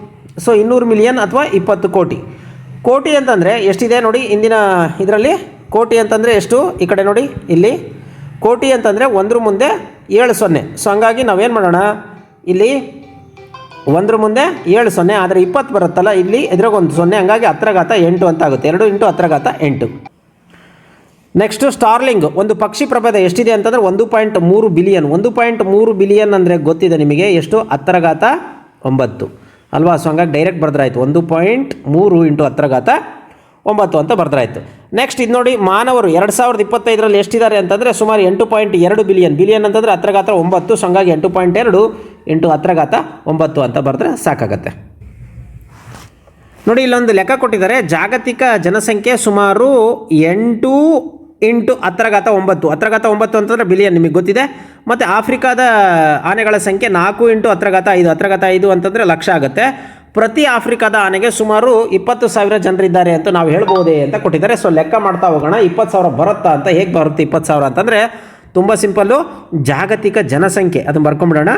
ಸೊ 200 ಮಿಲಿಯನ್ ಅಥವಾ 20 ಕೋಟಿ. ಕೋಟಿ ಅಂತಂದರೆ ಎಷ್ಟಿದೆ ನೋಡಿ, ಇಂದಿನ ಇದರಲ್ಲಿ ಕೋಟಿ ಅಂತಂದರೆ ಎಷ್ಟು, ಈ ಕಡೆ ನೋಡಿ ಇಲ್ಲಿ ಕೋಟಿ ಅಂತಂದರೆ 1 ಮುಂದೆ 7 0. ಸೊ ಹಂಗಾಗಿ ನಾವೇನು ಮಾಡೋಣ, ಇಲ್ಲಿ 1 ಮುಂದೆ 7 0, ಆದರೆ 20 ಬರುತ್ತಲ್ಲ ಇಲ್ಲಿ ಎದುರಾಗ ಒಂದು 0, ಹಂಗಾಗಿ 10⁸8 ಅಂತ ಆಗುತ್ತೆ. 2 ಇಂಟು 10⁸8. ನೆಕ್ಸ್ಟು ಸ್ಟಾರ್ಲಿಂಗ್, ಒಂದು ಪಕ್ಷಿ ಪ್ರಭೇದ ಎಷ್ಟಿದೆ ಅಂತಂದರೆ 1.3 ಬಿಲಿಯನ್. 1.3 ಬಿಲಿಯನ್ ಅಂದರೆ ಗೊತ್ತಿದೆ ನಿಮಗೆ ಎಷ್ಟು, 10⁻9 ಅಲ್ವಾ. ಸೊ ಹಂಗಾಗಿ ಡೈರೆಕ್ಟ್ ಬರೆದ್ರಾಯ್ತು 1.3 ಇಂಟು 10⁻9 ಅಂತ ಬರೆದ್ರಾಯ್ತು. ನೆಕ್ಸ್ಟ್ ಇದು ನೋಡಿ, ಮಾನವರು 2025ರಲ್ಲಿ ಎಷ್ಟಿದ್ದಾರೆ ಅಂತಂದರೆ ಸುಮಾರು 8.2 ಬಿಲಿಯನ್. ಬಿಲಿಯನ್ ಅಂತಂದರೆ 10⁻9. ಸೊ ಹಂಗಾಗಿ 8.2 ಇಂಟು 10⁻9 ಅಂತ ಬರೆದ್ರೆ ಸಾಕಾಗತ್ತೆ. ನೋಡಿ, ಇಲ್ಲೊಂದು ಲೆಕ್ಕ ಕೊಟ್ಟಿದ್ದಾರೆ. ಜಾಗತಿಕ ಜನಸಂಖ್ಯೆ ಸುಮಾರು 8 ಇಂಟು 10⁻9. 10⁻9 ಅಂತಂದರೆ ಬಿಲಿಯನ್, ನಿಮಗೆ ಗೊತ್ತಿದೆ. ಮತ್ತು ಆಫ್ರಿಕಾದ ಆನೆಗಳ ಸಂಖ್ಯೆ 4 ಇಂಟು 10⁻5. 10⁻5 ಅಂತಂದರೆ ಲಕ್ಷ ಆಗುತ್ತೆ. ಪ್ರತಿ ಆಫ್ರಿಕಾದ ಆನೆಗೆ ಸುಮಾರು 20,000 ಜನರಿದ್ದಾರೆ ಅಂತ ನಾವು ಹೇಳ್ಬೋದೇ ಅಂತ ಕೊಟ್ಟಿದ್ದಾರೆ. ಸೊ ಲೆಕ್ಕ ಮಾಡ್ತಾ ಹೋಗೋಣ, 20,000 ಬರುತ್ತಾ ಅಂತ. ಹೇಗೆ ಬರುತ್ತೆ 20,000 ಅಂತಂದರೆ ತುಂಬ ಸಿಂಪಲ್ಲು, ಜಾಗತಿಕ ಜನಸಂಖ್ಯೆ ಅದನ್ನು ಬರ್ಕೊಂಬಿಡೋಣ.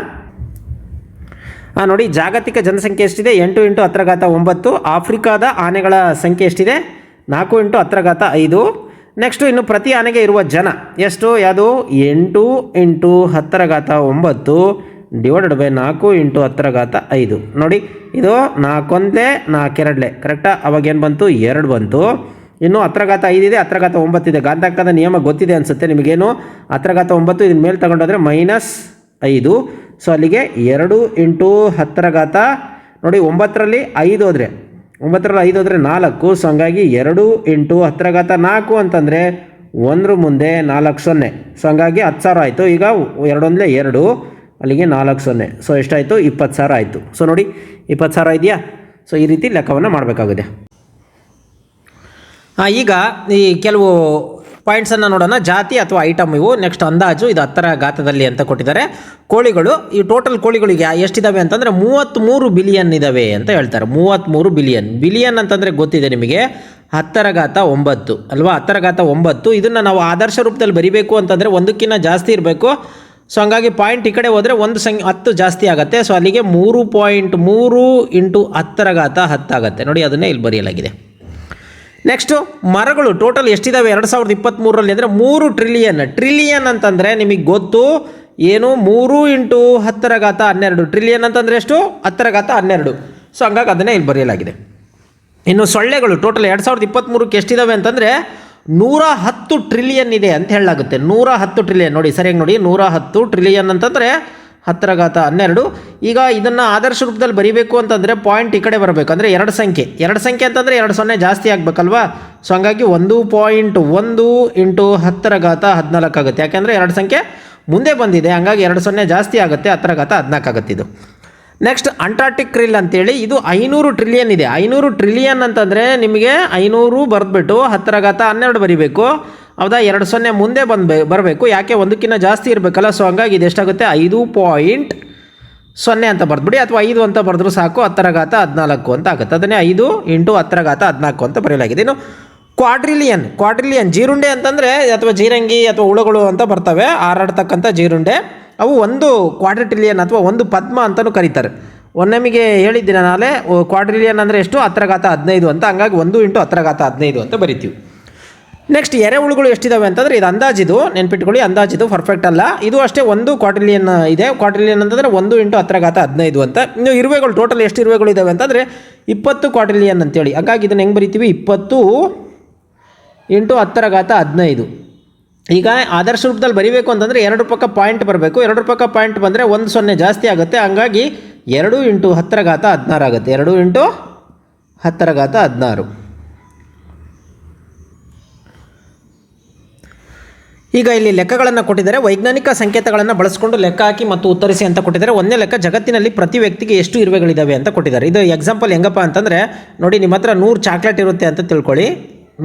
ನೋಡಿ, ಜಾಗತಿಕ ಜನಸಂಖ್ಯೆ ಎಷ್ಟಿದೆ 8 ಇಂಟು 10⁻9. ಆಫ್ರಿಕಾದ ಆನೆಗಳ ಸಂಖ್ಯೆ ಎಷ್ಟಿದೆ 4 ಇಂಟು 10⁻5. ನೆಕ್ಸ್ಟು ಇನ್ನು ಪ್ರತಿ ಆನೆಗೆ ಇರುವ ಜನ ಎಷ್ಟು, ಯಾವುದು 8 ಇಂಟು 10⁻9 ಡಿವೈಡೆಡ್ ಬೈ 4 ಇಂಟು 10⁻5. ನೋಡಿ, ಇದು 4 1 4 2 ಕರೆಕ್ಟಾ, ಅವಾಗೇನು ಬಂತು 2 ಬಂತು. ಇನ್ನು 10⁻5 ಇದೆ, 10⁻9 ಇದೆ. ಗಾಂಧಾಂಕದ ನಿಯಮ ಗೊತ್ತಿದೆ ಅನಿಸುತ್ತೆ ನಿಮಗೇನು. 10�9 ಇದನ್ನ ಮೇಲೆ ತಗೊಂಡೋದ್ರೆ -5. ಸೊ ಅಲ್ಲಿಗೆ 2 ಇಂಟು 10 ನೋಡಿ, 9ರಲ್ಲಿ 5 ಹೋದರೆ 4. ಸೊ ಹಂಗಾಗಿ 2 ಇಂಟು 10⁻4 ಅಂತಂದರೆ 1 ಮುಂದೆ 4 0. ಸೊ ಹಂಗಾಗಿ 10,000 ಆಯಿತು. ಈಗ 2 1 2, ಅಲ್ಲಿಗೆ 4 0. ಸೊ ಎಷ್ಟಾಯಿತು 20,000 ಆಯಿತು. ಸೊ ನೋಡಿ 20,000 ಇದೆಯಾ. ಸೊ ಈ ರೀತಿ ಲೆಕ್ಕವನ್ನು ಮಾಡಬೇಕಾಗಿದೆ. ಈಗ ಈ ಕೆಲವು ಪಾಯಿಂಟ್ಸನ್ನು ನೋಡೋಣ. ಜಾತಿ ಅಥವಾ ಐಟಮ್ ಇವು. ನೆಕ್ಸ್ಟ್ ಅಂದಾಜು, ಇದು 10ರ ಅಂತ ಕೊಟ್ಟಿದ್ದಾರೆ. ಕೋಳಿಗಳು, ಈ ಟೋಟಲ್ ಕೋಳಿಗಳಿಗೆ ಎಷ್ಟಿದ್ದಾವೆ ಅಂತಂದರೆ 33 ಬಿಲಿಯನ್ ಇದ್ದಾವೆ ಅಂತ ಹೇಳ್ತಾರೆ. 33 ಬಿಲಿಯನ್. ಬಿಲಿಯನ್ ಅಂತಂದರೆ ಗೊತ್ತಿದೆ ನಿಮಗೆ 10⁻9 ಅಲ್ವಾ. 10⁻9 ಇದನ್ನು ನಾವು ಆದರ್ಶ ರೂಪದಲ್ಲಿ ಬರಿಬೇಕು ಅಂತಂದರೆ 1ಕ್ಕಿಂತ ಜಾಸ್ತಿ ಇರಬೇಕು. ಸೊ ಹಂಗಾಗಿ ಪಾಯಿಂಟ್ ಈ ಕಡೆ ಹೋದರೆ 10 ಜಾಸ್ತಿ ಆಗುತ್ತೆ. ಸೊ ಅಲ್ಲಿಗೆ 3.3 ಇಂಟು 10⁻10 ಆಗುತ್ತೆ. ನೋಡಿ, ಅದನ್ನೇ ಇಲ್ಲಿ ಬರೆಯಲಾಗಿದೆ. ನೆಕ್ಸ್ಟು ಮರಗಳು ಟೋಟಲ್ ಎಷ್ಟಿದ್ದಾವೆ 2023ರಲ್ಲಿ ಅಂದರೆ 3 ಟ್ರಿಲಿಯನ್. ಟ್ರಿಲಿಯನ್ ಅಂತಂದರೆ ನಿಮಗೆ ಗೊತ್ತು ಏನು, 3 ಇಂಟು 10⁻12. ಟ್ರಿಲಿಯನ್ ಅಂತಂದರೆ ಎಷ್ಟು, 10⁻12. ಸೊ ಹಂಗಾಗಿ ಅದನ್ನೇ ಇಲ್ಲಿ ಬರೆಯಲಾಗಿದೆ. ಇನ್ನು ಸೊಳ್ಳೆಗಳು ಟೋಟಲ್ 2023ಕ್ಕೆ ಎಷ್ಟಿದ್ದಾವೆ ಅಂತಂದರೆ 110 ಟ್ರಿಲಿಯನ್ ಇದೆ ಅಂತ ಹೇಳಲಾಗುತ್ತೆ. 110 ಟ್ರಿಲಿಯನ್. ನೋಡಿ ಸರಿಯಾಗಿ ನೋಡಿ, 110 ಟ್ರಿಲಿಯನ್ ಅಂತಂದರೆ 10⁻12. ಈಗ ಇದನ್ನು ಆದರ್ಶ ರೂಪದಲ್ಲಿ ಬರೀಬೇಕು ಅಂತಂದರೆ ಪಾಯಿಂಟ್ ಈ ಕಡೆ ಬರಬೇಕು. ಅಂದರೆ 2 ಸಂಖ್ಯೆ ಅಂತಂದರೆ 2 0 ಜಾಸ್ತಿ ಆಗಬೇಕಲ್ವಾ. ಸೊ ಹಂಗಾಗಿ 1.1 ಇಂಟು 10⁻14 ಆಗುತ್ತೆ. ಯಾಕೆಂದರೆ 2 ಸಂಖ್ಯೆ ಮುಂದೆ ಬಂದಿದೆ, ಹಂಗಾಗಿ 2 ಸೊನ್ನೆ ಜಾಸ್ತಿ ಆಗುತ್ತೆ, 10⁻14 ಆಗುತ್ತೆ ಇದು. ನೆಕ್ಸ್ಟ್ ಅಂಟಾರ್ಟಿಕ್ ಕ್ರಿಲ್ ಅಂತೇಳಿ ಇದು 500 ಟ್ರಿಲಿಯನ್ ಇದೆ. 500 ಟ್ರಿಲಿಯನ್ ಅಂತಂದರೆ ನಿಮಗೆ 500 ಬರೆದ್ಬಿಟ್ಟು 10⁻12 ಬರೀಬೇಕು. ಹೌದಾ, 2 ಸೊನ್ನೆ ಮುಂದೆ ಬರಬೇಕು, ಯಾಕೆ ಒಂದಕ್ಕಿಂತ ಜಾಸ್ತಿ ಇರಬೇಕಲ್ಲ. ಸೊ ಹಂಗಾಗಿ ಇದು ಎಷ್ಟಾಗುತ್ತೆ 5.0 ಅಂತ ಬರೆದ್ಬಿಡಿ, ಅಥವಾ 5 ಅಂತ ಬರೆದ್ರೂ ಸಾಕು, 10⁻14 ಅಂತ ಆಗುತ್ತೆ. ಅದನ್ನೇ 5 × 10⁻14 ಅಂತ ಬರೆಯಲಾಗಿದೆ. ಇನ್ನು ಕ್ವಾಡ್ರಿಲಿಯನ್ ಜೀರುಂಡೆ ಅಂತಂದರೆ ಅಥವಾ ಜೀರಂಗಿ ಅಥವಾ ಹುಳುಗಳು ಅಂತ ಬರ್ತವೆ, ಹಾರಾಡ್ತಕ್ಕಂಥ ಜೀರುಂಡೆ. ಅವು ಒಂದು ಕ್ವಾಡ್ರಿಲಿಯನ್ ಅಥವಾ ಒಂದು ಪದ್ಮ ಅಂತಲೂ ಕರೀತಾರೆ. ನಮಗೆ ಹೇಳಿದ್ದೀನಿ ನಾಳೆ ಕ್ವಾಡ್ರಿಲಿಯನ್ ಅಂದರೆ ಎಷ್ಟು, 10⁻15 ಅಂತ. ಹಂಗಾಗಿ 1 × 10⁻15 ಅಂತ ಬರಿತೀವಿ. ನೆಕ್ಸ್ಟ್ ಎರೆಹುಳುಗಳು ಎಷ್ಟಿದ್ದಾವೆ ಅಂತಂದರೆ ಇದು ಅಂದಾಜಿದು, ನೆನ್ಪಿಟ್ಕೊಳ್ಳಿ, ಅಂದಾಜಿದು, ಪರ್ಫೆಕ್ಟ್ ಅಲ್ಲ. ಇದು ಅಷ್ಟೇ 1 ಕ್ವಾಡ್ರಿಲಿಯನ್ ಇದೆ. ಕ್ವಾಡ್ರಿಲಿಯನ್ ಅಂತಂದರೆ 1 × 10⁻15 ಅಂತ. ಇನ್ನು ಇರುವೆಗಳು ಟೋಟಲ್ ಎಷ್ಟು ಇರುವೆಗಳು ಇದ್ದಾವೆ ಅಂತಂದರೆ 20 ಕ್ವಾಡ್ರಿಲಿಯನ್ ಅಂತೇಳಿ. ಹಾಗಾಗಿ ಇದನ್ನು ಹೆಂಗೆ ಬರಿತೀವಿ, 20 × 10⁻15. ಈಗ ಆದರ್ಶ ರೂಪದಲ್ಲಿ ಬರೀಬೇಕು ಅಂತಂದರೆ 2 ಪಕ್ಕ ಪಾಯಿಂಟ್ ಬರಬೇಕು. 2 ಪಕ್ಕ ಪಾಯಿಂಟ್ ಬಂದರೆ 1 ಸೊನ್ನೆ ಜಾಸ್ತಿ ಆಗುತ್ತೆ, ಹಂಗಾಗಿ 2 × 10⁻16 ಆಗುತ್ತೆ. 2 × 10⁻16. ಈಗ ಇಲ್ಲಿ ಲೆಕ್ಕಗಳನ್ನು ಕೊಟ್ಟಿದ್ದಾರೆ. ವೈಜ್ಞಾನಿಕ ಸಂಕೇತಗಳನ್ನು ಬಳಸಿಕೊಂಡು ಲೆಕ್ಕ ಹಾಕಿ ಮತ್ತು ಉತ್ತರಿಸಿ ಅಂತ ಕೊಟ್ಟಿದ್ದಾರೆ. ಒಂದನೇ ಲೆಕ್ಕ, ಜಗತ್ತಿನಲ್ಲಿ ಪ್ರತಿ ವ್ಯಕ್ತಿಗೆ ಎಷ್ಟು ಇರುವೆಗಳಿದ್ದಾವೆ ಅಂತ ಕೊಟ್ಟಿದ್ದಾರೆ. ಇದು ಎಕ್ಸಾಂಪಲ್ ಹೆಂಗಪ್ಪ ಅಂತಂದರೆ ನೋಡಿ, ನಿಮ್ಮ ಹತ್ರ 100 ಚಾಕ್ಲೇಟ್ ಇರುತ್ತೆ ಅಂತ ತಿಳ್ಕೊಳ್ಳಿ.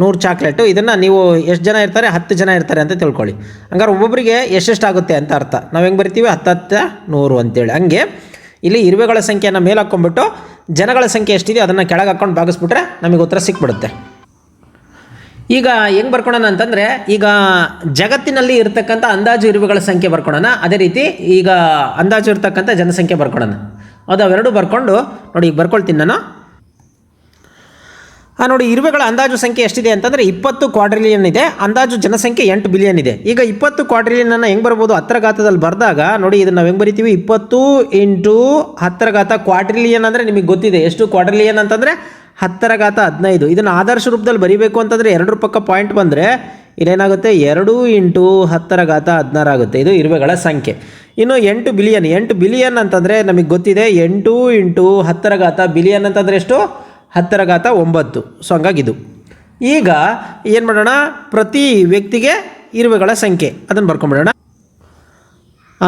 100 ಚಾಕ್ಲೇಟು, ಇದನ್ನು ನೀವು ಎಷ್ಟು ಜನ ಇರ್ತಾರೆ, 10 ಜನ ಇರ್ತಾರೆ ಅಂತ ತಿಳ್ಕೊಳ್ಳಿ. ಹಂಗಾರೆ ಒಬ್ಬೊಬ್ಬರಿಗೆ ಎಷ್ಟೆಷ್ಟಾಗುತ್ತೆ ಅಂತ ಅರ್ಥ. ನಾವು ಹೆಂಗೆ ಬರಿತೀವಿ, 10 100 ಅಂತೇಳಿ. ಹಂಗೆ ಇಲ್ಲಿ ಇರುವೆಗಳ ಸಂಖ್ಯೆಯನ್ನು ಮೇಲೆ ಹಾಕ್ಕೊಂಡ್ಬಿಟ್ಟು ಜನಗಳ ಸಂಖ್ಯೆ ಎಷ್ಟಿದೆ ಅದನ್ನು ಕೆಳಗೆ ಹಾಕ್ಕೊಂಡು ಭಾಗಿಸ್ಬಿಟ್ರೆ ನಮಗೆ ಉತ್ತರ ಸಿಕ್ಬಿಡುತ್ತೆ. ಈಗ ಹೆಂಗೆ ಬರ್ಕೊಳ್ಳೋಣ ಅಂತಂದರೆ, ಈಗ ಜಗತ್ತಿನಲ್ಲಿ ಇರತಕ್ಕಂಥ ಅಂದಾಜು ಇರುವೆಗಳ ಸಂಖ್ಯೆ ಬರ್ಕೊಳ್ಳೋಣ. ಅದೇ ರೀತಿ ಈಗ ಅಂದಾಜು ಇರ್ತಕ್ಕಂಥ ಜನಸಂಖ್ಯೆ ಬರ್ಕೊಳ್ಳೋಣ. ಅದು ಅವೆರಡು ಬರ್ಕೊಂಡು ನೋಡಿ, ಈಗ ಬರ್ಕೊಳ್ತೀನಿ ನಾನು. ನೋಡಿ, ಇರುವೆಗಳ ಅಂದಾಜು ಸಂಖ್ಯೆ ಎಷ್ಟಿದೆ ಅಂತಂದರೆ 20 ಕ್ವಾಡ್ರಿಲಿಯನ್ ಇದೆ. ಅಂದಾಜು ಜನಸಂಖ್ಯೆ 8 ಬಿಲಿಯನ್ ಇದೆ. ಈಗ 20 ಕ್ವಾಡ್ರಿಲಿಯನನ್ನು ಹೆಂಗೆ ಬರ್ಬೋದು, 10 ಬರೆದಾಗ ನೋಡಿ, ಇದನ್ನು ನಾವು ಹೆಂಗೆ ಬರಿತೀವಿ, 20 × 10 ಕ್ವಾಡ್ರಿಲಿಯನ್ ಅಂದರೆ ನಿಮಗೆ ಗೊತ್ತಿದೆ ಎಷ್ಟು ಕ್ವಾಡ್ರಿಲಿಯನ್ ಅಂತಂದರೆ 10⁻15. ಇದನ್ನು ಆದರ್ಶ ರೂಪದಲ್ಲಿ ಬರೀಬೇಕು ಅಂತಂದರೆ 2 ಪಕ್ಕ ಪಾಯಿಂಟ್ ಬಂದರೆ ಇಲ್ಲೇನಾಗುತ್ತೆ, 2 × 10⁻16 ಆಗುತ್ತೆ. ಇದು ಇರುವೆಗಳ ಸಂಖ್ಯೆ. ಇನ್ನು 8 ಬಿಲಿಯನ್ ಅಂತಂದರೆ ನಮಗೆ ಗೊತ್ತಿದೆ, 8 × 10 ಬಿಲಿಯನ್ ಅಂತಂದರೆ ಎಷ್ಟು, 10⁻9. ಸೊ ಹಂಗಾಗಿ ಇದು. ಈಗ ಏನು ಮಾಡೋಣ, ಪ್ರತಿ ವ್ಯಕ್ತಿಗೆ ಇರುವೆಗಳ ಸಂಖ್ಯೆ ಅದನ್ನು ಬರ್ಕೊಂಬಿಡೋಣ.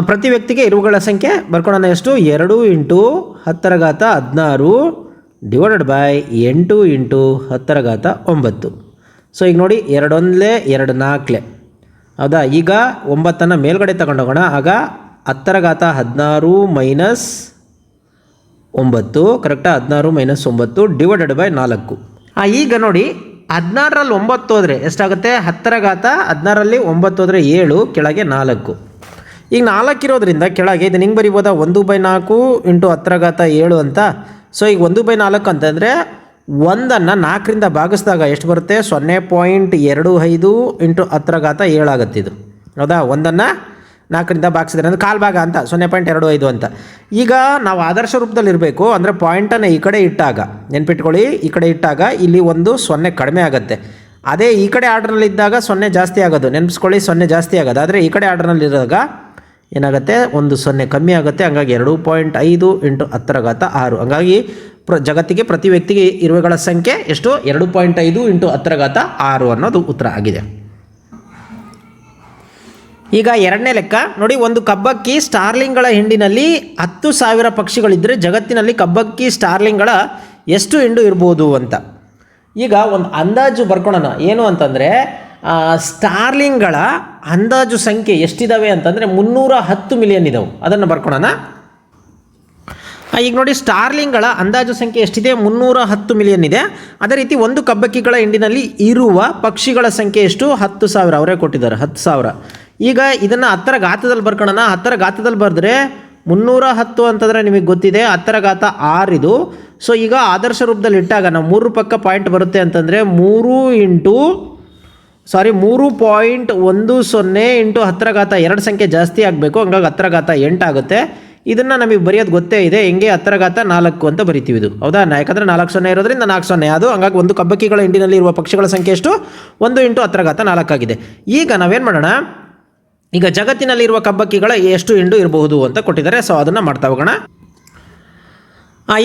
ಪ್ರತಿ ವ್ಯಕ್ತಿಗೆ ಇರುವೆಗಳ ಸಂಖ್ಯೆ ಬರ್ಕೊಳ್ಳೋಣ. ಎಷ್ಟು, 2 × 10⁻16 ಡಿವೈಡೆಡ್ ಬೈ 8 × 10⁻9. ಸೊ ಈಗ ನೋಡಿ, 2 1 2 4, ಹೌದಾ. ಈಗ 9 ಮೇಲ್ಗಡೆ ತಗೊಂಡೋಗೋಣ. ಆಗ 10⁻16 ಮೈನಸ್ 9, ಕರೆಕ್ಟಾ, 16 - 9 ಡಿವೈಡೆಡ್ ಬೈ 4. ಈಗ ನೋಡಿ, 16ರಲ್ಲಿ 9 ಹೋದರೆ ಎಷ್ಟಾಗುತ್ತೆ, 10⁻16ರಲ್ಲಿ 9 ಹೋದರೆ 7, ಕೆಳಗೆ 4. ಈಗ 4 ಇರೋದ್ರಿಂದ ಕೆಳಗೆ ಇದನ್ನು ಹಿಂಗೆ ಬರಿಬೋದಾ, 1/4 × 10⁻7 ಅಂತ. ಸೊ ಈಗ 1/4 ಅಂತಂದರೆ 1ಅನ್ನು 4ರಿಂದ ಭಾಗಿಸಿದಾಗ ಎಷ್ಟು ಬರುತ್ತೆ, 0.25 × 10⁻7 ಆಗುತ್ತೆ ಇದು, ಹೌದಾ. 1ಅನ್ನು 4ರಿಂದ ಭಾಗಿಸಿದ್ರೆ ಅಂದರೆ ಕಾಲು ಭಾಗ ಅಂತ, 0.25 ಅಂತ. ಈಗ ನಾವು ಆದರ್ಶ ರೂಪದಲ್ಲಿ ಇರಬೇಕು ಅಂದರೆ ಪಾಯಿಂಟನ್ನು ಈ ಕಡೆ ಇಟ್ಟಾಗ, ನೆನ್ಪಿಟ್ಕೊಳ್ಳಿ, ಈ ಕಡೆ ಇಟ್ಟಾಗ ಇಲ್ಲಿ 1 0 ಕಡಿಮೆ ಆಗುತ್ತೆ. ಅದೇ ಈ ಕಡೆ ಆರ್ಡ್ರಲ್ಲಿದ್ದಾಗ 0 ಜಾಸ್ತಿ ಆಗೋದು, ನೆನಪಿಸ್ಕೊಳ್ಳಿ, 0 ಜಾಸ್ತಿ ಆಗೋದು. ಆದರೆ ಈ ಕಡೆ ಆರ್ಡ್ರಲ್ಲಿದ್ದಾಗ ಏನಾಗುತ್ತೆ, 1 0 ಕಮ್ಮಿ ಆಗುತ್ತೆ. ಹಂಗಾಗಿ 2.5 × 10⁻6. ಹಂಗಾಗಿ ಜಗತ್ತಿಗೆ ಪ್ರತಿ ವ್ಯಕ್ತಿಗೆ ಇರುವೆಗಳ ಸಂಖ್ಯೆ ಎಷ್ಟು, 2.5 × 10⁻6 ಅನ್ನೋದು ಉತ್ತರ ಆಗಿದೆ. ಈಗ ಎರಡನೇ ಲೆಕ್ಕ ನೋಡಿ, ಒಂದು ಕಬ್ಬಕ್ಕಿ ಸ್ಟಾರ್ಲಿಂಗ್ಗಳ ಹಿಂಡಿನಲ್ಲಿ 10,000 ಪಕ್ಷಿಗಳಿದ್ದರೆ ಜಗತ್ತಿನಲ್ಲಿ ಕಬ್ಬಕ್ಕಿ ಸ್ಟಾರ್ಲಿಂಗ್ಗಳ ಎಷ್ಟು ಹಿಂಡು ಇರ್ಬೋದು ಅಂತ. ಈಗ ಒಂದು ಅಂದಾಜು ಬರ್ಕೊಳ್ಳೋಣ. ಏನು ಅಂತಂದರೆ, ಸ್ಟಾರ್ಲಿಂಗ್ಗಳ ಅಂದಾಜು ಸಂಖ್ಯೆ ಎಷ್ಟಿದ್ದಾವೆ ಅಂತಂದರೆ 310 ಮಿಲಿಯನ್ ಇದ್ದಾವೆ. ಅದನ್ನು ಬರ್ಕೊಳ್ಳೋಣ. ಈಗ ನೋಡಿ, ಸ್ಟಾರ್ಲಿಂಗ್ಗಳ ಅಂದಾಜು ಸಂಖ್ಯೆ ಎಷ್ಟಿದೆ, 310 ಮಿಲಿಯನ್ ಇದೆ. ಅದೇ ರೀತಿ ಒಂದು ಕಬ್ಬಕ್ಕಿಗಳ ಹಿಂಡಿನಲ್ಲಿ ಇರುವ ಪಕ್ಷಿಗಳ ಸಂಖ್ಯೆ ಎಷ್ಟು, 10,000. ಅವರೇ ಕೊಟ್ಟಿದ್ದಾರೆ 10,000. ಈಗ ಇದನ್ನು 10ರ ಬರ್ಕೊಳ್ಳೋಣ. 10ರ ಬರೆದ್ರೆ 310 ಅಂತಂದರೆ ನಿಮಗೆ ಗೊತ್ತಿದೆ 10⁻6 ಇದು. ಸೊ ಈಗ ಆದರ್ಶ ರೂಪದಲ್ಲಿ ಇಟ್ಟಾಗ ನಾವು 3 ಪಕ್ಕ ಪಾಯಿಂಟ್ ಬರುತ್ತೆ ಅಂತಂದರೆ 3.10 × 10⁻2 ಸಂಖ್ಯೆ ಜಾಸ್ತಿ ಆಗಬೇಕು. ಹಂಗಾಗಿ 10⁻8 ಆಗುತ್ತೆ. ಇದನ್ನು ನಮಗೆ ಬರೆಯೋದು ಗೊತ್ತೇ ಇದೆ, ಹೆಂಗೆ 10⁻4 ಅಂತ ಬರಿತೀವಿ ಇದು, ಹೌದಾ. ಯಾಕಂದರೆ 4 0 ಇರೋದ್ರಿಂದ 4 0 ಅದು. ಹಂಗಾಗಿ ಒಂದು ಕಬ್ಬಕ್ಕಿಗಳ ಹಿಂಡಿನಲ್ಲಿ ಇರುವ ಪಕ್ಷಿಗಳ ಸಂಖ್ಯೆ ಎಷ್ಟು, 1 × 10⁻4 ಆಗಿದೆ. ಈಗ ನಾವೇನು ಮಾಡೋಣ, ಈಗ ಜಗತ್ತಿನಲ್ಲಿರುವ ಕಬ್ಬಕ್ಕಿಗಳ ಎಷ್ಟು ಹಿಂಡು ಇರಬಹುದು ಅಂತ ಕೊಟ್ಟಿದ್ದಾರೆ. ಸೊ ಅದನ್ನು ಮಾಡ್ತಾ ಹೋಗೋಣ.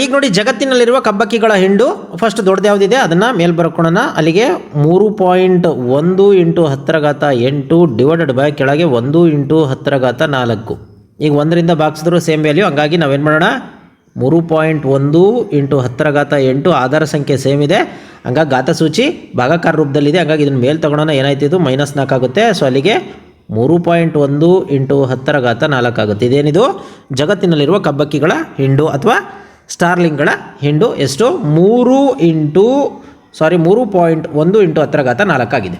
ಈಗ ನೋಡಿ ಜಗತ್ತಿನಲ್ಲಿರುವ ಕಬ್ಬಕ್ಕಿಗಳ ಹಿಂಡು ಫಸ್ಟ್ ದೊಡ್ಡದು ಯಾವುದಿದೆ ಅದನ್ನು ಮೇಲೆ ಬರ್ಕೊಳ್ಳೋಣ. ಅಲ್ಲಿಗೆ 3.1 × 10⁸ ಡಿವೈಡೆಡ್ ಬೈ ಕೆಳಗೆ 1 × 10⁴. ಈಗ 1ರಿಂದ ಭಾಗಿಸಿದ್ರು ಸೇಮ್ ವ್ಯಾಲ್ಯೂ, ಹಂಗಾಗಿ ನಾವೇನು ಮಾಡೋಣ 3.1 × 10⁸ ಆಧಾರ ಸಂಖ್ಯೆ ಸೇಮ್ ಇದೆ, ಹಂಗಾಗಿ ಘಾತಸೂಚಿ ಭಾಗಾಕಾರ ರೂಪದಲ್ಲಿದೆ, ಹಂಗಾಗಿ ಇದನ್ನು ಮೇಲೆ ತೊಗೊಳೋಣ. ಏನಾಯ್ತು ಇದು -4 ಆಗುತ್ತೆ. ಸೊ ಅಲ್ಲಿಗೆ 3.1 × 10⁴ ಆಗುತ್ತೆ. ಇದೇನಿದು ಜಗತ್ತಿನಲ್ಲಿರುವ ಕಬ್ಬಕ್ಕಿಗಳ ಹಿಂಡು ಅಥವಾ ಸ್ಟಾರ್ಲಿಂಗ್ಗಳ ಹಿಂಡು ಎಷ್ಟು 3.1 × 10⁴ ಆಗಿದೆ.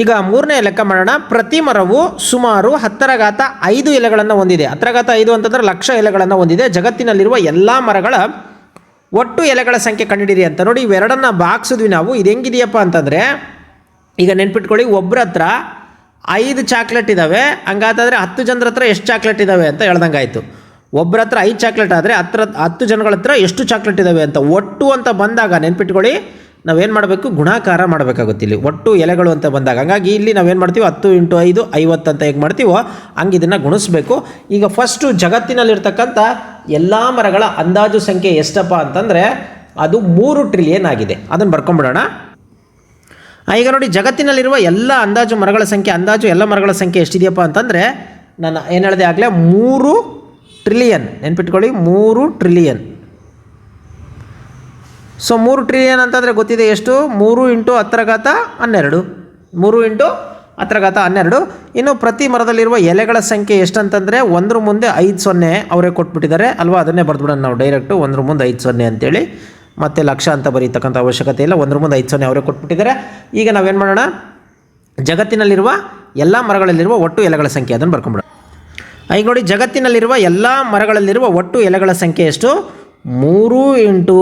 ಈಗ ಮೂರನೇ ಲೆಕ್ಕ ಮಾಡೋಣ. ಪ್ರತಿ ಮರವು ಸುಮಾರು 10⁵ ಎಲೆಗಳನ್ನು ಹೊಂದಿದೆ. 10⁵ ಅಂತಂದರೆ ಲಕ್ಷ ಎಲೆಗಳನ್ನು ಹೊಂದಿದೆ. ಜಗತ್ತಿನಲ್ಲಿರುವ ಎಲ್ಲ ಮರಗಳ ಒಟ್ಟು ಎಲೆಗಳ ಸಂಖ್ಯೆ ಕಂಡುಹಿಡಿಯಿರಿ ಅಂತ. ನೋಡಿ ಇವೆರಡನ್ನು ಬಾಗಿಸಿದ್ವಿ ನಾವು. ಇದು ಹೆಂಗಿದೆಯಪ್ಪ ಅಂತಂದರೆ, ಈಗ ನೆನ್ಪಿಟ್ಕೊಳ್ಳಿ, ಒಬ್ಬರ ಹತ್ರ 5 ಚಾಕ್ಲೇಟ್ ಇದ್ದಾವೆ, ಹಂಗಾದ್ರೆ 10 ಜನರ ಹತ್ರ ಎಷ್ಟು ಚಾಕ್ಲೇಟ್ ಇದ್ದಾವೆ ಅಂತ ಹೇಳ್ದಂಗೆ ಆಯಿತು. ಒಬ್ಬರ ಹತ್ರ 5 ಚಾಕ್ಲೇಟ್ ಆದರೆ 10 ಜನಗಳ ಹತ್ರ ಎಷ್ಟು ಚಾಕ್ಲೇಟ್ ಇದ್ದಾವೆ ಅಂತ. ಒಟ್ಟು ಅಂತ ಬಂದಾಗ ನೆನ್ಪಿಟ್ಕೊಳ್ಳಿ, ನಾವೇನು ಮಾಡಬೇಕು, ಗುಣಾಕಾರ ಮಾಡಬೇಕಾಗುತ್ತೆ ಇಲ್ಲಿ ಒಟ್ಟು ಎಲೆಗಳು ಅಂತ ಬಂದಾಗ. ಹಂಗಾಗಿ ಇಲ್ಲಿ ನಾವೇನು ಮಾಡ್ತೀವಿ 10 × 5 50 ಅಂತ ಹೇಗೆ ಮಾಡ್ತೀವೋ ಹಂಗೆ ಇದನ್ನು ಗುಣಿಸ್ಬೇಕು. ಈಗ ಫಸ್ಟು ಜಗತ್ತಿನಲ್ಲಿರ್ತಕ್ಕಂಥ ಎಲ್ಲ ಮರಗಳ ಅಂದಾಜು ಸಂಖ್ಯೆ ಎಷ್ಟಪ್ಪ ಅಂತಂದರೆ ಅದು 3 ಟ್ರಿಲಿಯನ್ ಆಗಿದೆ. ಅದನ್ನು ಬರ್ಕೊಂಬಿಡೋಣ. ಈಗ ನೋಡಿ ಜಗತ್ತಿನಲ್ಲಿರುವ ಎಲ್ಲ ಅಂದಾಜು ಮರಗಳ ಸಂಖ್ಯೆ, ಎಲ್ಲ ಮರಗಳ ಸಂಖ್ಯೆ ಎಷ್ಟಿದೆಯಪ್ಪ ಅಂತಂದರೆ ನಾನು ಏನು ಹೇಳಿದೆ ಆಗಲೇ 3 ಟ್ರಿಲಿಯನ್. ನೆನ್ಪಿಟ್ಕೊಳ್ಳಿ 3 ಟ್ರಿಲಿಯನ್. ಸೊ 3 ಟ್ರಿಲಿಯನ್ ಅಂತಂದರೆ ಗೊತ್ತಿದೆ ಎಷ್ಟು, 3 × 10⁻12 3 × 10⁻12. ಇನ್ನು ಪ್ರತಿ ಮರದಲ್ಲಿರುವ ಎಲೆಗಳ ಸಂಖ್ಯೆ ಎಷ್ಟಂತಂದರೆ 1 ಮುಂದೆ 5 0 ಅವರೇ ಕೊಟ್ಬಿಟ್ಟಿದ್ದಾರೆ ಅಲ್ವಾ. ಅದನ್ನೇ ಬರೆದ್ಬಿಡೋಣ ನಾವು ಡೈರೆಕ್ಟು 1 ಮುಂದೆ 5 0 ಅಂತೇಳಿ. ಮತ್ತು ಲಕ್ಷ ಅಂತ ಬರೀತಕ್ಕಂಥ ಅವಶ್ಯಕತೆ ಇಲ್ಲ, 1 ಮುಂದೆ 5 0 ಅವರೇ ಕೊಟ್ಬಿಟ್ಟಿದ್ದಾರೆ. ಈಗ ನಾವೇನು ಮಾಡೋಣ, ಜಗತ್ತಿನಲ್ಲಿರುವ ಎಲ್ಲ ಮರಗಳಲ್ಲಿರುವ ಒಟ್ಟು ಎಲೆಗಳ ಸಂಖ್ಯೆ ಅದನ್ನು ಬರ್ಕೊಂಬಿಡೋಣ. ಈಗ ನೋಡಿ ಜಗತ್ತಿನಲ್ಲಿರುವ ಎಲ್ಲ ಮರಗಳಲ್ಲಿರುವ ಒಟ್ಟು ಎಲೆಗಳ ಸಂಖ್ಯೆ ಎಷ್ಟು, 3 ×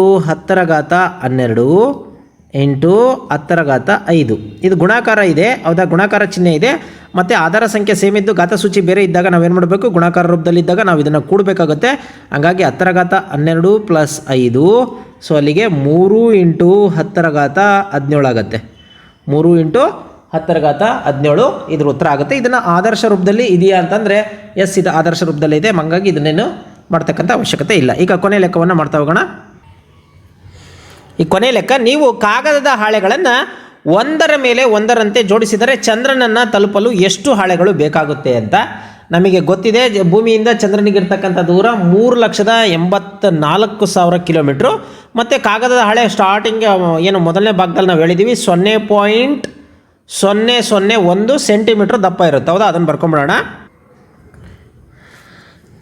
10⁻5 ಇದು ಗುಣಾಕಾರ ಇದೆ ಹೌದಾ, ಗುಣಾಕಾರ ಚಿಹ್ನೆ ಇದೆ. ಮತ್ತು ಆಧಾರ ಸಂಖ್ಯೆ ಸೇಮ್ ಇದ್ದು ಘಾತಸೂಚಿ ಬೇರೆ ಇದ್ದಾಗ ನಾವೇನು ಮಾಡಬೇಕು, ಗುಣಾಕಾರ ರೂಪದಲ್ಲಿದ್ದಾಗ ನಾವು ಇದನ್ನು ಕೂಡಬೇಕಾಗುತ್ತೆ. ಹಂಗಾಗಿ 10⁻12 + 5, ಸೊ ಅಲ್ಲಿಗೆ 3 × 10⁻17 ಆಗುತ್ತೆ. 3 × 10⁻17 ಇದ್ರ ಉತ್ತರ ಆಗುತ್ತೆ. ಇದನ್ನು ಆದರ್ಶ ರೂಪದಲ್ಲಿ ಇದೆಯಾ ಅಂತಂದರೆ ಎಸ್, ಇದು ಆದರ್ಶ ರೂಪದಲ್ಲಿ ಇದೆ, ಹಂಗಾಗಿ ಇದನ್ನೇನು ಮಾಡ್ತಕ್ಕಂಥ ಅವಶ್ಯಕತೆ ಇಲ್ಲ. ಈಗ ಕೊನೆ ಲೆಕ್ಕವನ್ನು ಮಾಡ್ತಾ ಹೋಗೋಣ. ಈ ಕೊನೆ ಲೆಕ್ಕ, ನೀವು ಕಾಗದದ ಹಾಳೆಗಳನ್ನು ಒಂದರ ಮೇಲೆ ಒಂದರಂತೆ ಜೋಡಿಸಿದರೆ ಚಂದ್ರನನ್ನು ತಲುಪಲು ಎಷ್ಟು ಹಾಳೆಗಳು ಬೇಕಾಗುತ್ತೆ ಅಂತ ನಮಗೆ ಗೊತ್ತಿದೆ. ಭೂಮಿಯಿಂದ ಚಂದ್ರನಿಗಿರ್ತಕ್ಕಂಥ ದೂರ 3,84,000 ಕಿಲೋಮೀಟ್ರು. ಮತ್ತು ಕಾಗದದ ಹಾಳೆ ಸ್ಟಾರ್ಟಿಂಗ್ ಏನು ಮೊದಲನೇ ಭಾಗದಲ್ಲಿ ನಾವು ಹೇಳಿದ್ದೀವಿ 0.001 ಸೆಂಟಿಮೀಟ್ರ್ ದಪ್ಪ ಇರುತ್ತೆ ಹೌದಾ. ಅದನ್ನು ಬರ್ಕೊಂಬಿಡೋಣ.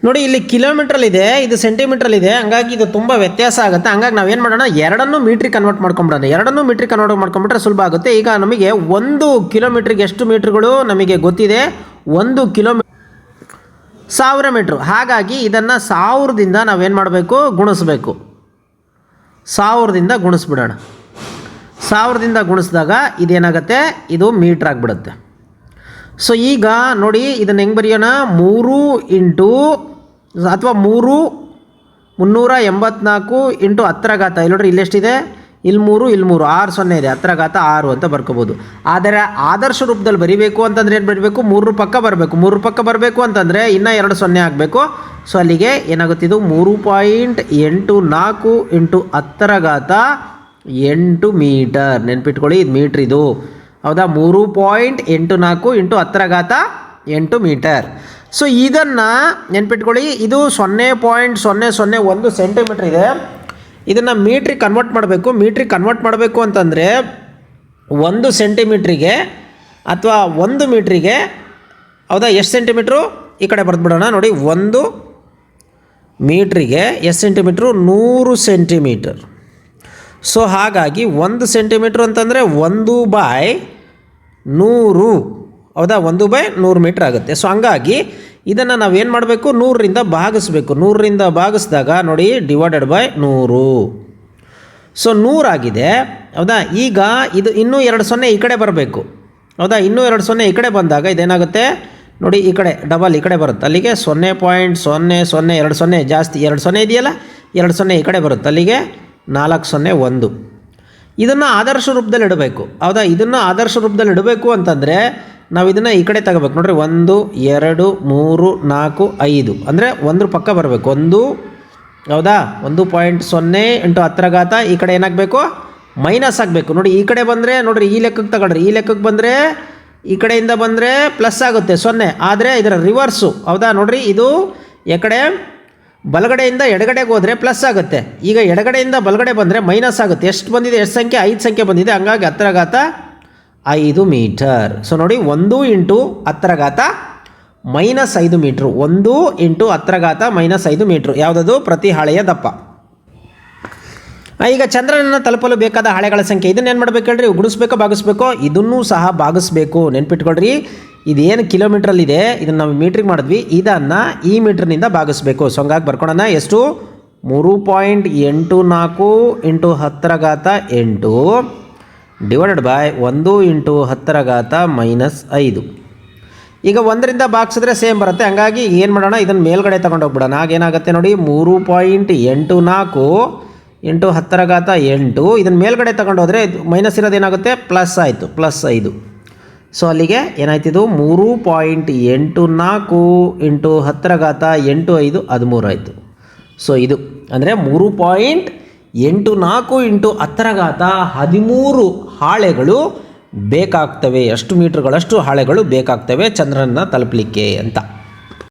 ನೋಡಿ ಇಲ್ಲಿ ಕಿಲೋಮೀಟ್ರಲ್ಲಿದೆ, ಇದು ಸೆಂಟಿಮೀಟ್ರಲ್ಲಿದೆ, ಹಂಗಾಗಿ ಇದು ತುಂಬ ವ್ಯತ್ಯಾಸ ಆಗುತ್ತೆ. ಹಂಗಾಗಿ ನಾವೇನು ಮಾಡೋಣ, ಎರಡನ್ನೂ ಮೀಟ್ರಿಗೆ ಕನ್ವರ್ಟ್ ಮಾಡ್ಕೊಂಬಿಡೋಣ. ಎರಡನ್ನೂ ಮೀಟ್ರಿಗೆ ಕನ್ವರ್ಟ್ ಮಾಡ್ಕೊಂಬಿಟ್ರೆ ಸುಲಭ ಆಗುತ್ತೆ. ಈಗ ನಮಗೆ 1 ಕಿಲೋಮೀಟ್ರಿಗೆ ಎಷ್ಟು ಮೀಟ್ರ್ಗಳು ನಮಗೆ ಗೊತ್ತಿದೆ, 1 ಕಿಲೋಮೀಟ್ರ್ 1000 ಮೀಟ್ರು. ಹಾಗಾಗಿ ಇದನ್ನು 1000ದಿಂದ ನಾವೇನು ಮಾಡಬೇಕು, ಗುಣಿಸ್ಬೇಕು. 1000ದಿಂದ ಗುಣಿಸ್ಬಿಡೋಣ. 1000ದಿಂದ ಗುಣಿಸಿದಾಗ ಇದೇನಾಗುತ್ತೆ, ಇದು ಮೀಟ್ರ್ ಆಗಿಬಿಡುತ್ತೆ. ಸೊ ಈಗ ನೋಡಿ ಇದನ್ನು ಹೆಂಗೆ ಬರೆಯೋಣ, 3 ಅಥವಾ 384 × 10⁻. ಇಲ್ಲಿ ನೋಡ್ರಿ ಇಲ್ಲೆಷ್ಟಿದೆ, ಇಲ್ಲಿ 3 6 0 ಇದೆ, 10⁻6 ಅಂತ ಬರ್ಕೋಬೋದು. ಆದರೆ ಆದರ್ಶ ರೂಪದಲ್ಲಿ ಬರೀಬೇಕು ಅಂತಂದರೆ ಏನು ಬರೀಬೇಕು, 3 ಪಕ್ಕ ಬರಬೇಕು. 3 ಪಕ್ಕ ಬರಬೇಕು ಅಂತಂದರೆ ಇನ್ನೂ 2 0 ಆಗಬೇಕು. ಸೊ ಅಲ್ಲಿಗೆ ಏನಾಗುತ್ತಿದ್ದು 3.84 × 10⁸ ಮೀಟರ್. ನೆನ್ಪಿಟ್ಕೊಳ್ಳಿ, ಇದು ಮೀಟ್ರ್ ಇದು ಹೌದಾ. 3.84 × 10⁸ ಮೀಟರ್. ಸೊ ಇದನ್ನು ನೆನ್ಪಿಟ್ಕೊಳ್ಳಿ, ಇದು 0.001 ಸೆಂಟಿಮೀಟ್ರ್ ಇದೆ. ಇದನ್ನು ಮೀಟ್ರಿಗೆ ಕನ್ವರ್ಟ್ ಮಾಡಬೇಕು. ಮೀಟ್ರಿಗೆ ಕನ್ವರ್ಟ್ ಮಾಡಬೇಕು ಅಂತಂದರೆ 1 ಸೆಂಟಿಮೀಟ್ರಿಗೆ ಅಥವಾ 1 ಮೀಟ್ರಿಗೆ ಹೌದಾ ಎಷ್ಟು ಸೆಂಟಿಮೀಟ್ರು, ಈ ಕಡೆ ಬರೆದ್ಬಿಡೋಣ. ನೋಡಿ 1 ಮೀಟ್ರಿಗೆ ಎಷ್ಟು ಸೆಂಟಿಮೀಟ್ರು, 100 ಸೆಂಟಿಮೀಟರ್. ಸೊ ಹಾಗಾಗಿ 1 ಸೆಂಟಿಮೀಟ್ರ್ ಅಂತಂದರೆ 1/100 ಹೌದಾ, 1/100 ಮೀಟ್ರ್ ಆಗುತ್ತೆ. ಸೊ ಹಂಗಾಗಿ ಇದನ್ನು ನಾವೇನು ಮಾಡಬೇಕು, 100ರಿಂದ ಭಾಗಿಸ್ಬೇಕು. 100ರಿಂದ ಭಾಗಿಸಿದಾಗ ನೋಡಿ ಡಿವೈಡೆಡ್ ಬೈ 100. ಸೊ 100 ಆಗಿದೆ ಹೌದಾ. ಈಗ ಇದು ಇನ್ನೂ 2 0 ಈ ಕಡೆ ಬರಬೇಕು ಹೌದಾ. ಇನ್ನೂ 2 0 ಈ ಕಡೆ ಬಂದಾಗ ಇದೇನಾಗುತ್ತೆ ನೋಡಿ, ಈ ಕಡೆ ಡಬಲ್ ಈ ಕಡೆ ಬರುತ್ತೆ. ಅಲ್ಲಿಗೆ 0.00 2 0 ಜಾಸ್ತಿ 2 0 ಇದೆಯಲ್ಲ, 2 0 ಈ ಕಡೆ ಬರುತ್ತೆ. ಅಲ್ಲಿಗೆ 401. ಇದನ್ನು ಆದರ್ಶ ರೂಪದಲ್ಲಿ ಇಡಬೇಕು ಹೌದಾ. ಇದನ್ನು ಆದರ್ಶ ರೂಪದಲ್ಲಿ ಇಡಬೇಕು ಅಂತಂದರೆ ನಾವು ಇದನ್ನು ಈ ಕಡೆ ತಗೋಬೇಕು ನೋಡಿರಿ. 1 2 3 4 5 ಅಂದರೆ 1 ಪಕ್ಕ ಬರಬೇಕು. 1 ಹೌದಾ, 1.0 ಇಂಟು 10 ಈ ಕಡೆ ಏನಾಗಬೇಕು, ಮೈನಸ್ ಆಗಬೇಕು. ನೋಡಿ ಈ ಕಡೆ ಬಂದರೆ ನೋಡಿರಿ, ಈ ಲೆಕ್ಕಕ್ಕೆ ತಗೊಳ್ರಿ. ಈ ಲೆಕ್ಕಕ್ಕೆ ಬಂದರೆ ಈ ಕಡೆಯಿಂದ ಬಂದರೆ ಪ್ಲಸ್ ಆಗುತ್ತೆ 0, ಆದರೆ ಇದರ ರಿವರ್ಸು ಹೌದಾ. ನೋಡಿರಿ ಇದು ಕಡೆ ಬಲಗಡೆಯಿಂದ ಎಡಗಡೆಗೆ ಹೋದರೆ ಪ್ಲಸ್ ಆಗುತ್ತೆ. ಈಗ ಎಡಗಡೆಯಿಂದ ಬಲಗಡೆ ಬಂದರೆ ಮೈನಸ್ ಆಗುತ್ತೆ. ಎಷ್ಟು ಬಂದಿದೆ, ಎಷ್ಟು ಸಂಖ್ಯೆ, 5 ಸಂಖ್ಯೆ ಬಂದಿದೆ. ಹಂಗಾಗಿ 10⁵5 ಮೀಟರ್. ಸೊ ನೋಡಿ 1 ಇಂಟು 10⁻⁻5 ಮೀಟ್ರು. 1 ಇಂಟು 10⁻⁻5 ಮೀಟ್ರು ಯಾವುದದು, ಪ್ರತಿ ಹಾಳೆಯ ದಪ್ಪ. ಈಗ ಚಂದ್ರನನ್ನು ತಲುಪಲು ಬೇಕಾದ ಹಾಳೆಗಳ ಸಂಖ್ಯೆ. ಇದನ್ನು ಏನು ಮಾಡಬೇಕು ಹೇಳ್ರಿ, ಗುಣಿಸ್ಬೇಕೋ ಭಾಗಿಸ್ಬೇಕೋ, ಇದನ್ನೂ ಸಹ ಭಾಗಿಸ್ಬೇಕು. ನೆನ್ಪಿಟ್ಕೊಳ್ರಿ, ಇದೇನು ಕಿಲೋಮೀಟ್ರಲ್ಲಿದೆ ಇದನ್ನು ನಾವು ಮೀಟ್ರಿಗೆ ಮಾಡಿದ್ವಿ, ಇದನ್ನು ಈ ಮೀಟ್ರ್ನಿಂದ ಭಾಗಿಸ್ಬೇಕು. ಸೊ ಹಂಗಾಗಿ ಬರ್ಕೊಳ್ಳೋಣ. ಎಷ್ಟು, 3.84 ಇಂಟು 10⁻8 ಡಿವೈಡೆಡ್ ಬೈ 1 ಇಂಟು 10⁻⁻5. ಈಗ 1ರಿಂದ ಭಾಗಿಸಿದ್ರೆ ಸೇಮ್ ಬರುತ್ತೆ. ಹಂಗಾಗಿ ಏನು ಮಾಡೋಣ, ಇದನ್ನು ಮೇಲ್ಗಡೆ ತೊಗೊಂಡು ಹೋಗ್ಬಿಡೋಣ. ಆಗೇನಾಗುತ್ತೆ ನೋಡಿ, 3.84 ಇಂಟು 10⁻8. ಇದನ್ನು ಮೇಲ್ಗಡೆ ತಗೊಂಡು ಹೋದರೆ ಮೈನಸ್ ಇರೋದೇನಾಗುತ್ತೆ, ಪ್ಲಸ್ ಆಯಿತು, +5. ಸೊ ಅಲ್ಲಿಗೆ ಏನಾಯ್ತಿದು, 3.84 ಇಂಟು 10⁻8 13 ಆಯಿತು. ಸೊ ಇದು ಅಂದರೆ 3.84 ಇಂಟು 10⁻13 ಹಾಳೆಗಳು ಬೇಕಾಗ್ತವೆ. ಅಷ್ಟು ಮೀಟ್ರ್ಗಳಷ್ಟು ಹಾಳೆಗಳು ಬೇಕಾಗ್ತವೆ ಚಂದ್ರನ ತಲುಪಲಿಕ್ಕೆ ಅಂತ.